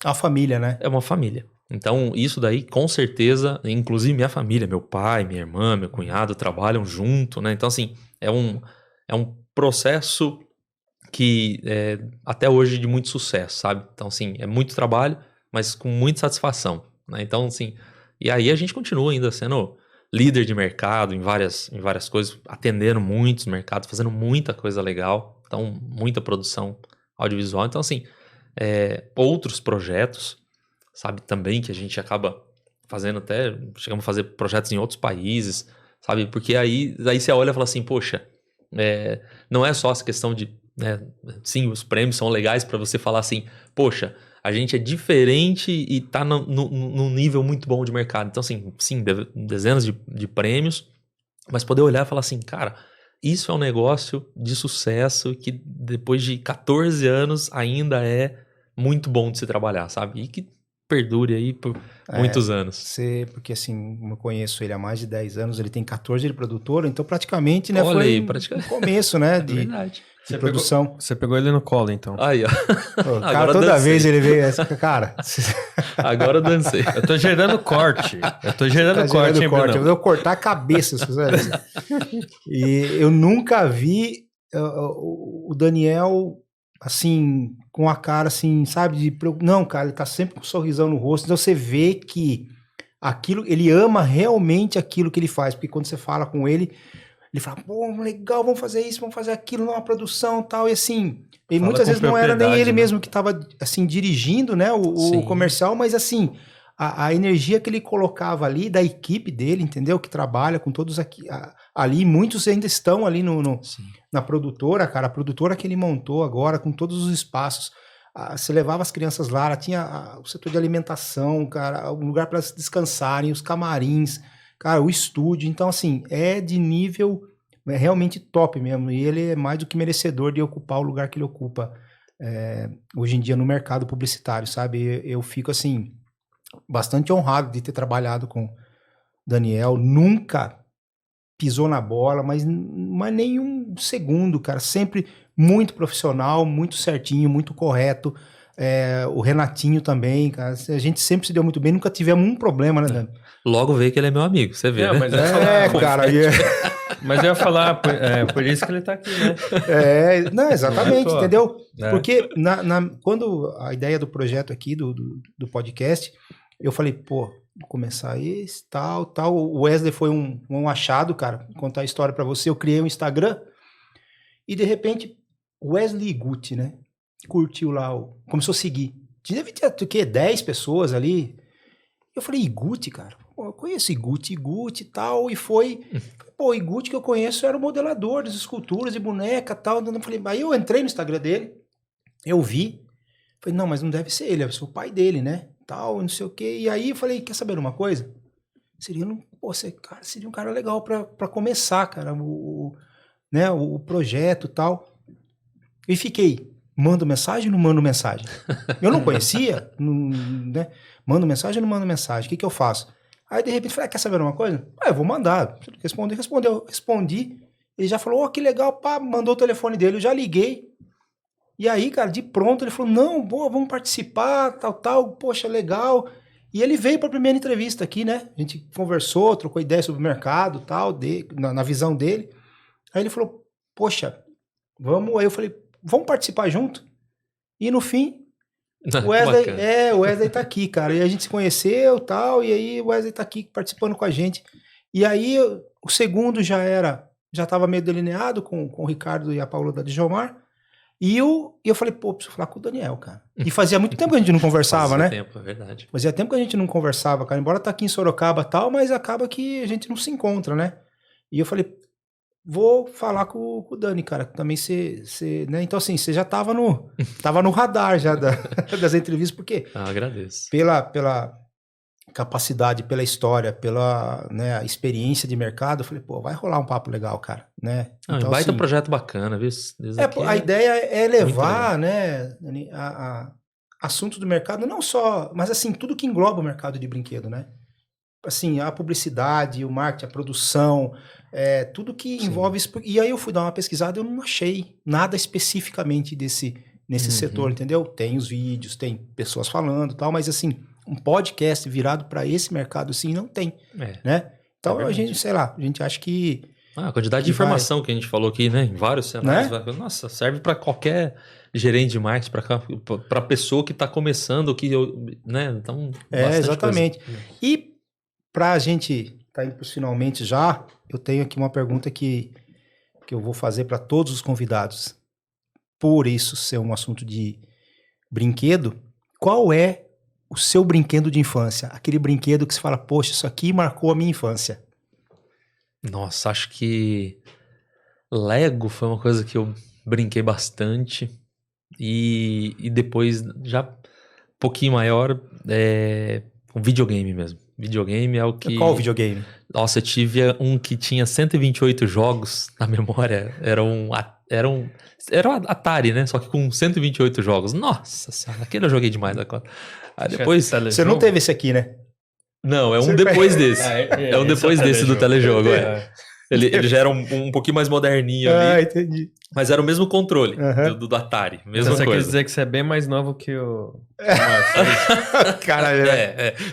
A família, né? é uma família. Então, isso daí, com certeza, inclusive minha família, meu pai, minha irmã, meu cunhado trabalham junto, né? Então, assim, é um processo que até hoje de muito sucesso, sabe? Então, assim, é muito trabalho, mas com muita satisfação, né? Então, assim, e aí a gente continua ainda sendo líder de mercado em várias coisas, atendendo muitos mercados, fazendo muita coisa legal, então, muita produção audiovisual. Então, assim, outros projetos, sabe, também que a gente acaba fazendo chegamos a fazer projetos em outros países, sabe? Porque aí você olha e fala assim, poxa, não é só essa questão de, né, sim, os prêmios são legais para você falar assim, poxa, a gente é diferente e tá num nível muito bom de mercado. Então, assim, sim, dezenas de prêmios, mas poder olhar e falar assim, cara, isso é um negócio de sucesso que depois de 14 anos ainda é muito bom de se trabalhar, sabe? E que perdure aí por muitos anos. Porque assim, eu conheço ele há mais de 10 anos, ele tem 14 de produtor, então praticamente, né, Olha foi aí, no começo, né, de Verdade. produção. Você pegou ele no colo, então. Aí, ó. Pô, o cara Agora toda dancei. vez ele veio, cara, Agora eu dancei. Eu tô gerando corte. Eu tô gerando tá corte, gerando hein, corte, eu Brunão? vou cortar a cabeça. E eu nunca vi o Daniel, assim, com a cara, assim, sabe, não, cara, ele tá sempre com um sorrisão no rosto, então você vê que ele ama realmente aquilo que ele faz, porque quando você fala com ele fala, pô, legal, vamos fazer isso, vamos fazer aquilo numa produção e tal, e assim, e Fala muitas com vezes não era nem ele propriedade, né? mesmo que estava, assim, dirigindo, né, o Sim. comercial, mas assim, a energia que ele colocava ali, da equipe dele, entendeu, que trabalha com todos aqui, ali, muitos ainda estão ali na produtora, cara, a produtora que ele montou agora, com todos os espaços, você levava as crianças lá, tinha o setor de alimentação, cara, um lugar para elas descansarem, os camarins, cara, o estúdio. Então, assim, é de nível realmente top mesmo. E ele é mais do que merecedor de ocupar o lugar que ele ocupa hoje em dia no mercado publicitário, sabe? Eu fico, assim, bastante honrado de ter trabalhado com o Daniel. Nunca pisou na bola, mas nem um segundo, cara. Sempre muito profissional, muito certinho, muito correto. O Renatinho também, cara. A gente sempre se deu muito bem, nunca tivemos um problema, né, Dani? Logo veio que ele é meu amigo, você vê, né? Mas eu ia falar, cara. Mas eu ia falar, por isso que ele tá aqui, né? Não, exatamente, entendeu? É. Porque quando a ideia do projeto aqui, do podcast, eu falei, pô, vou começar esse, tal. O Wesley foi um achado, cara, vou contar a história pra você. Eu criei um Instagram e, de repente, o Wesley Guti, né, curtiu lá, começou a seguir. Deve ter, o quê, 10 pessoas ali. Eu falei, Iguti, cara? Pô, eu conheço Iguti e tal, e foi... Pô, Iguti que eu conheço era o modelador das esculturas e boneca e tal. Eu falei, aí eu entrei no Instagram dele, eu vi, falei, não, mas não deve ser ele, deve ser o pai dele, né? Tal, não sei o quê. E aí eu falei, quer saber uma coisa? Seria um cara legal pra começar, cara, né, o projeto e tal. E fiquei, mando mensagem ou não mando mensagem? Eu não conhecia, né? Mando mensagem ou não mando mensagem? O que eu faço? Aí, de repente, falei, quer saber uma coisa? Eu vou mandar. Respondi. Ele já falou, que legal, pá, mandou o telefone dele, eu já liguei. E aí, cara, de pronto, ele falou, não, boa, vamos participar, tal, poxa, legal. E ele veio para a primeira entrevista aqui, né? A gente conversou, trocou ideia sobre o mercado, tal, na visão dele. Aí ele falou, poxa, vamos. Aí eu falei, vamos participar junto? E no fim, o Wesley tá aqui, cara. E a gente se conheceu, tal, e aí o Wesley tá aqui participando com a gente. E aí o segundo já estava meio delineado com o Ricardo e a Paula da Djomar. E eu falei, pô, preciso falar com o Daniel, cara. E fazia muito tempo que a gente não conversava, Fazia né? tempo, é verdade. Fazia tempo que a gente não conversava, cara. Embora tá aqui em Sorocaba e tal, mas acaba que a gente não se encontra, né? E eu falei, vou falar com o Dani, cara. Também você, né? Então, assim, você já tava no radar já das entrevistas, porque Agradeço. pela capacidade, pela história, pela, né, experiência de mercado, eu falei, pô, vai rolar um papo legal, cara, né? Então, baita assim, projeto bacana, viu? a ideia é levar, né, Dani, a assunto do mercado, não só, mas assim, tudo que engloba o mercado de brinquedo, né? Assim, a publicidade, o marketing, a produção, tudo que envolve isso. E aí eu fui dar uma pesquisada, eu não achei nada especificamente nesse setor, entendeu? Tem os vídeos, tem pessoas falando e tal, mas assim, um podcast virado para esse mercado, assim, não tem, né? Então a gente, sei lá, a gente acha que... a quantidade de informação que a gente falou aqui, né? Em vários cenários. Né? Nossa, serve para qualquer gerente de marketing, para pessoa que está começando, né? Então, exatamente. Coisa. E para a gente tá indo pros finalmente já, eu tenho aqui uma pergunta que eu vou fazer para todos os convidados. Por isso ser um assunto de brinquedo, qual é o seu brinquedo de infância? Aquele brinquedo que você fala, poxa, isso aqui marcou a minha infância. Nossa, acho que Lego foi uma coisa que eu brinquei bastante. E depois, já um pouquinho maior, um videogame mesmo. Videogame é o que... Qual videogame? Nossa, eu tive um que tinha 128 jogos na memória. Era um Atari, né? Só que com 128 jogos. Nossa senhora, aquele eu joguei demais da conta. Aí depois... Você não teve esse aqui, né? Não, é um depois desse. É um depois desse do telejogo, Ele já era um pouquinho mais moderninho ali. Entendi. Mas era o mesmo controle do Atari. Mesma Você coisa. quer dizer que você é bem mais novo que o... Cara,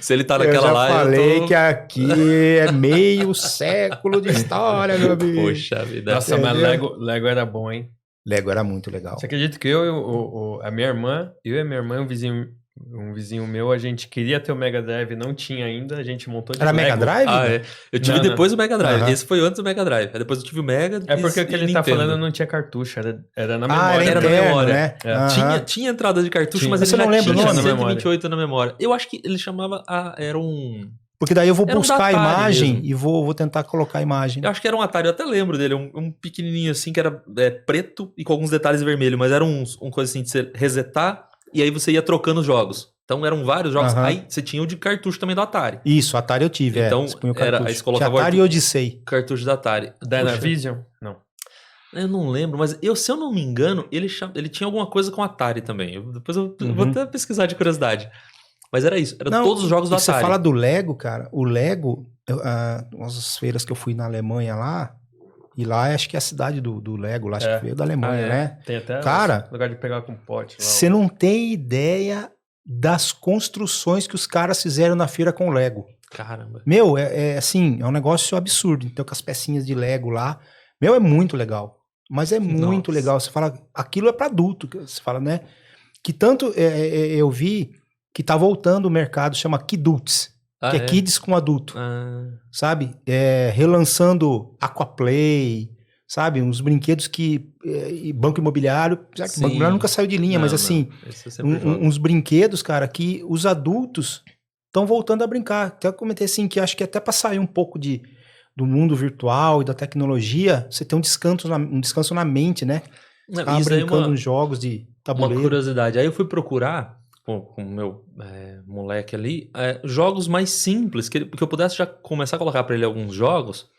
se ele tá naquela lá... Eu falei que aqui é meio século de história, meu amigo. Poxa vida. Nossa, mas Lego era bom, hein? Lego era muito legal. Você acredita que a minha irmã e a minha irmã, um vizinho meu, a gente queria ter o Mega Drive, não tinha ainda, a gente montou de Era Lego. Mega Drive? Eu tive depois o Mega Drive. Esse foi antes do Mega Drive. Aí depois eu tive o Mega. É porque o que ele tá falando não tinha cartucho, era na memória. Era na memória. Né? Tinha entrada de cartucho, mas ele já tinha 128 na memória. Eu acho que ele chamava... Era um... Porque daí eu vou buscar a imagem mesmo. E vou tentar colocar a imagem. Eu acho que era um Atari, eu até lembro dele, um pequenininho assim, que era preto e com alguns detalhes vermelhos, mas era um coisa assim de você resetar e aí você ia trocando os jogos. Então eram vários jogos. Aí você tinha o de cartucho também do Atari. Isso, Atari eu tive. Então aí você colocava Atari e Odyssey. Cartucho da Atari. Dynavision? Não. Eu não lembro, mas se eu não me engano, ele tinha alguma coisa com Atari também. Depois eu vou até pesquisar de curiosidade. Mas era isso, todos os jogos do Atari. Você fala do Lego, cara, o Lego, as feiras que eu fui na Alemanha lá, e lá acho que é a cidade do Lego, lá acho que veio da Alemanha, né? Tem até lugar de pegar com pote lá. Você não tem ideia das construções que os caras fizeram na feira com o Lego. Caramba. Meu, assim, é um negócio absurdo. Então, com as pecinhas de Lego lá, meu, é muito legal. Mas é muito legal. Você fala, aquilo é pra adulto, você fala, né? Que tanto eu vi que tá voltando o mercado, chama Kiduts, que é Kids com adulto, sabe? Relançando Aquaplay, sabe? Uns brinquedos que... banco imobiliário, já que o banco imobiliário nunca saiu de linha, mas assim, uns brinquedos, cara, que os adultos estão voltando a brincar. Até eu comentei assim, que acho que até para sair um pouco do mundo virtual e da tecnologia, você tem um descanso na mente, né? Você tá brincando nos jogos de tabuleiro. Uma curiosidade, aí eu fui procurar com o meu moleque ali, jogos mais simples, que eu pudesse já começar a colocar para ele alguns jogos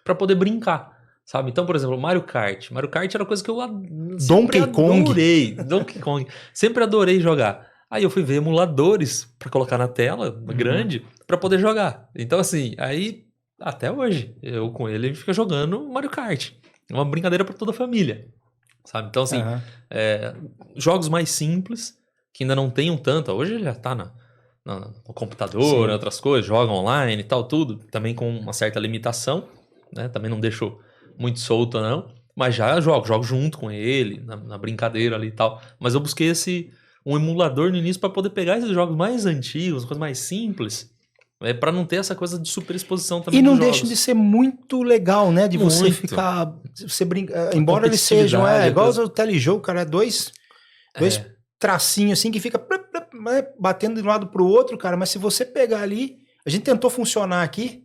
para poder brincar, sabe? Então, por exemplo, Mario Kart. Mario Kart era coisa que eu sempre adorei. Donkey Kong. Sempre adorei jogar. Aí eu fui ver emuladores para colocar na tela, grande, para poder jogar. Então, assim, aí até hoje, eu com ele, a gente fica jogando Mario Kart. É uma brincadeira para toda a família, sabe? Então, assim, jogos mais simples, que ainda não tenham tanta. Hoje ele já tá no computador, outras coisas, joga online e tal, tudo. Também com uma certa limitação, né? Também não deixo muito solto, não. Mas já jogo junto com ele, na brincadeira ali e tal. Mas eu busquei um emulador no início para poder pegar esses jogos mais antigos, coisas mais simples, É pra não ter essa coisa de superexposição também E não dos deixa jogos. de ser muito legal, né? De você Muito. ficar. Você brinca, embora eles sejam. Igual o telejogo, cara, dois tracinhos assim que fica batendo de um lado pro outro, cara. Mas se você pegar ali. A gente tentou funcionar aqui.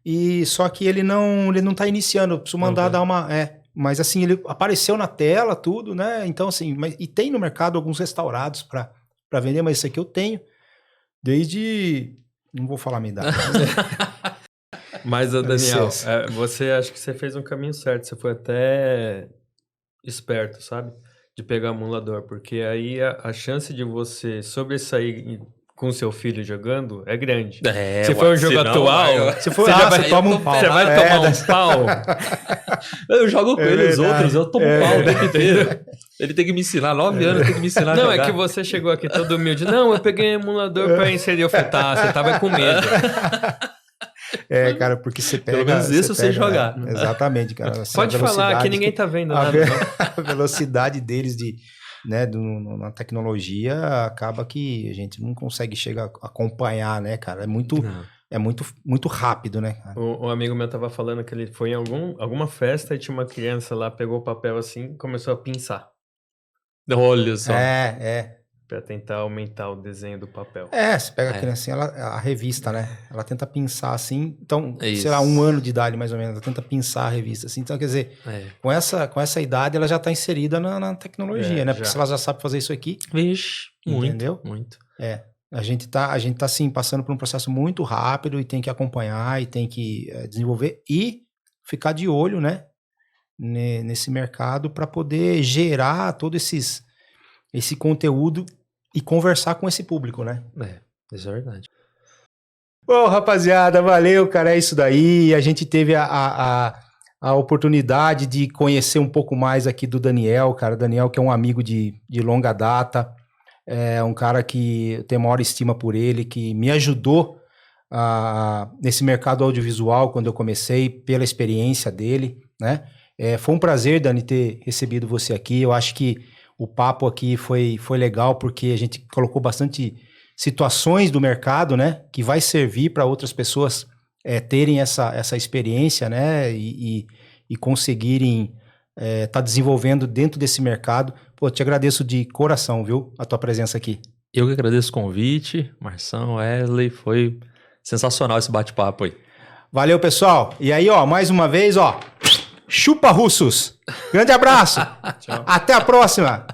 E só que ele não tá iniciando. Eu preciso mandar dar uma. Mas assim, ele apareceu na tela, tudo, né? Então, assim, e tem no mercado alguns restaurados pra vender, mas esse aqui eu tenho. Desde. Não vou falar a minha idade. Mas, Daniel, você acha que você fez um caminho certo. Você foi até esperto, sabe? De pegar emulador. Porque aí a chance de você sobressair com seu filho jogando é grande. Se for um jogo atual, você vai tomar um pau. Você vai tomar um pau. Eu jogo com ele, os outros, eu tomo pau o tempo inteiro. Ele tem que me ensinar, 9 anos, tem que me ensinar a jogar. Não, é que você chegou aqui todo humilde. Não, eu peguei um emulador pra inserir o fetal, você tava com medo. Cara, porque você pega... Pelo menos isso eu sei jogar. Né? Exatamente, cara. Assim, pode falar, que ninguém tá vendo nada. A velocidade deles na tecnologia acaba que a gente não consegue chegar a acompanhar, né, cara? É muito rápido, né, cara? Um amigo meu tava falando que ele foi em alguma festa e tinha uma criança lá, pegou o papel assim e começou a pinçar. Olha só. Pra tentar aumentar o desenho do papel. Você pega a criancinha, a revista, né? Ela tenta pinçar assim, então, sei lá, 1 ano de idade mais ou menos, ela tenta pinçar a revista assim. Então, quer dizer, com essa idade ela já tá inserida na tecnologia, né? Porque se ela já sabe fazer isso aqui... Vixe, entendeu? Muito. A gente tá assim, passando por um processo muito rápido e tem que acompanhar e tem que desenvolver e ficar de olho, né? Nesse mercado para poder gerar todo esse conteúdo e conversar com esse público, né? Isso é verdade. Bom, rapaziada, valeu, cara, é isso daí. A gente teve a oportunidade de conhecer um pouco mais aqui do Daniel, cara. Daniel, que é um amigo de longa data, é um cara que eu tenho maior estima por ele, que me ajudou nesse mercado audiovisual quando eu comecei, pela experiência dele, né? Foi um prazer, Dani, ter recebido você aqui. Eu acho que o papo aqui foi legal porque a gente colocou bastante situações do mercado, né? Que vai servir para outras pessoas terem essa experiência, né? E conseguirem tá desenvolvendo dentro desse mercado. Pô, te agradeço de coração, viu? A tua presença aqui. Eu que agradeço o convite, Marção, Wesley, foi sensacional esse bate-papo aí. Valeu, pessoal. E aí, mais uma vez, chupa russos. Grande abraço. Tchau. Até a próxima.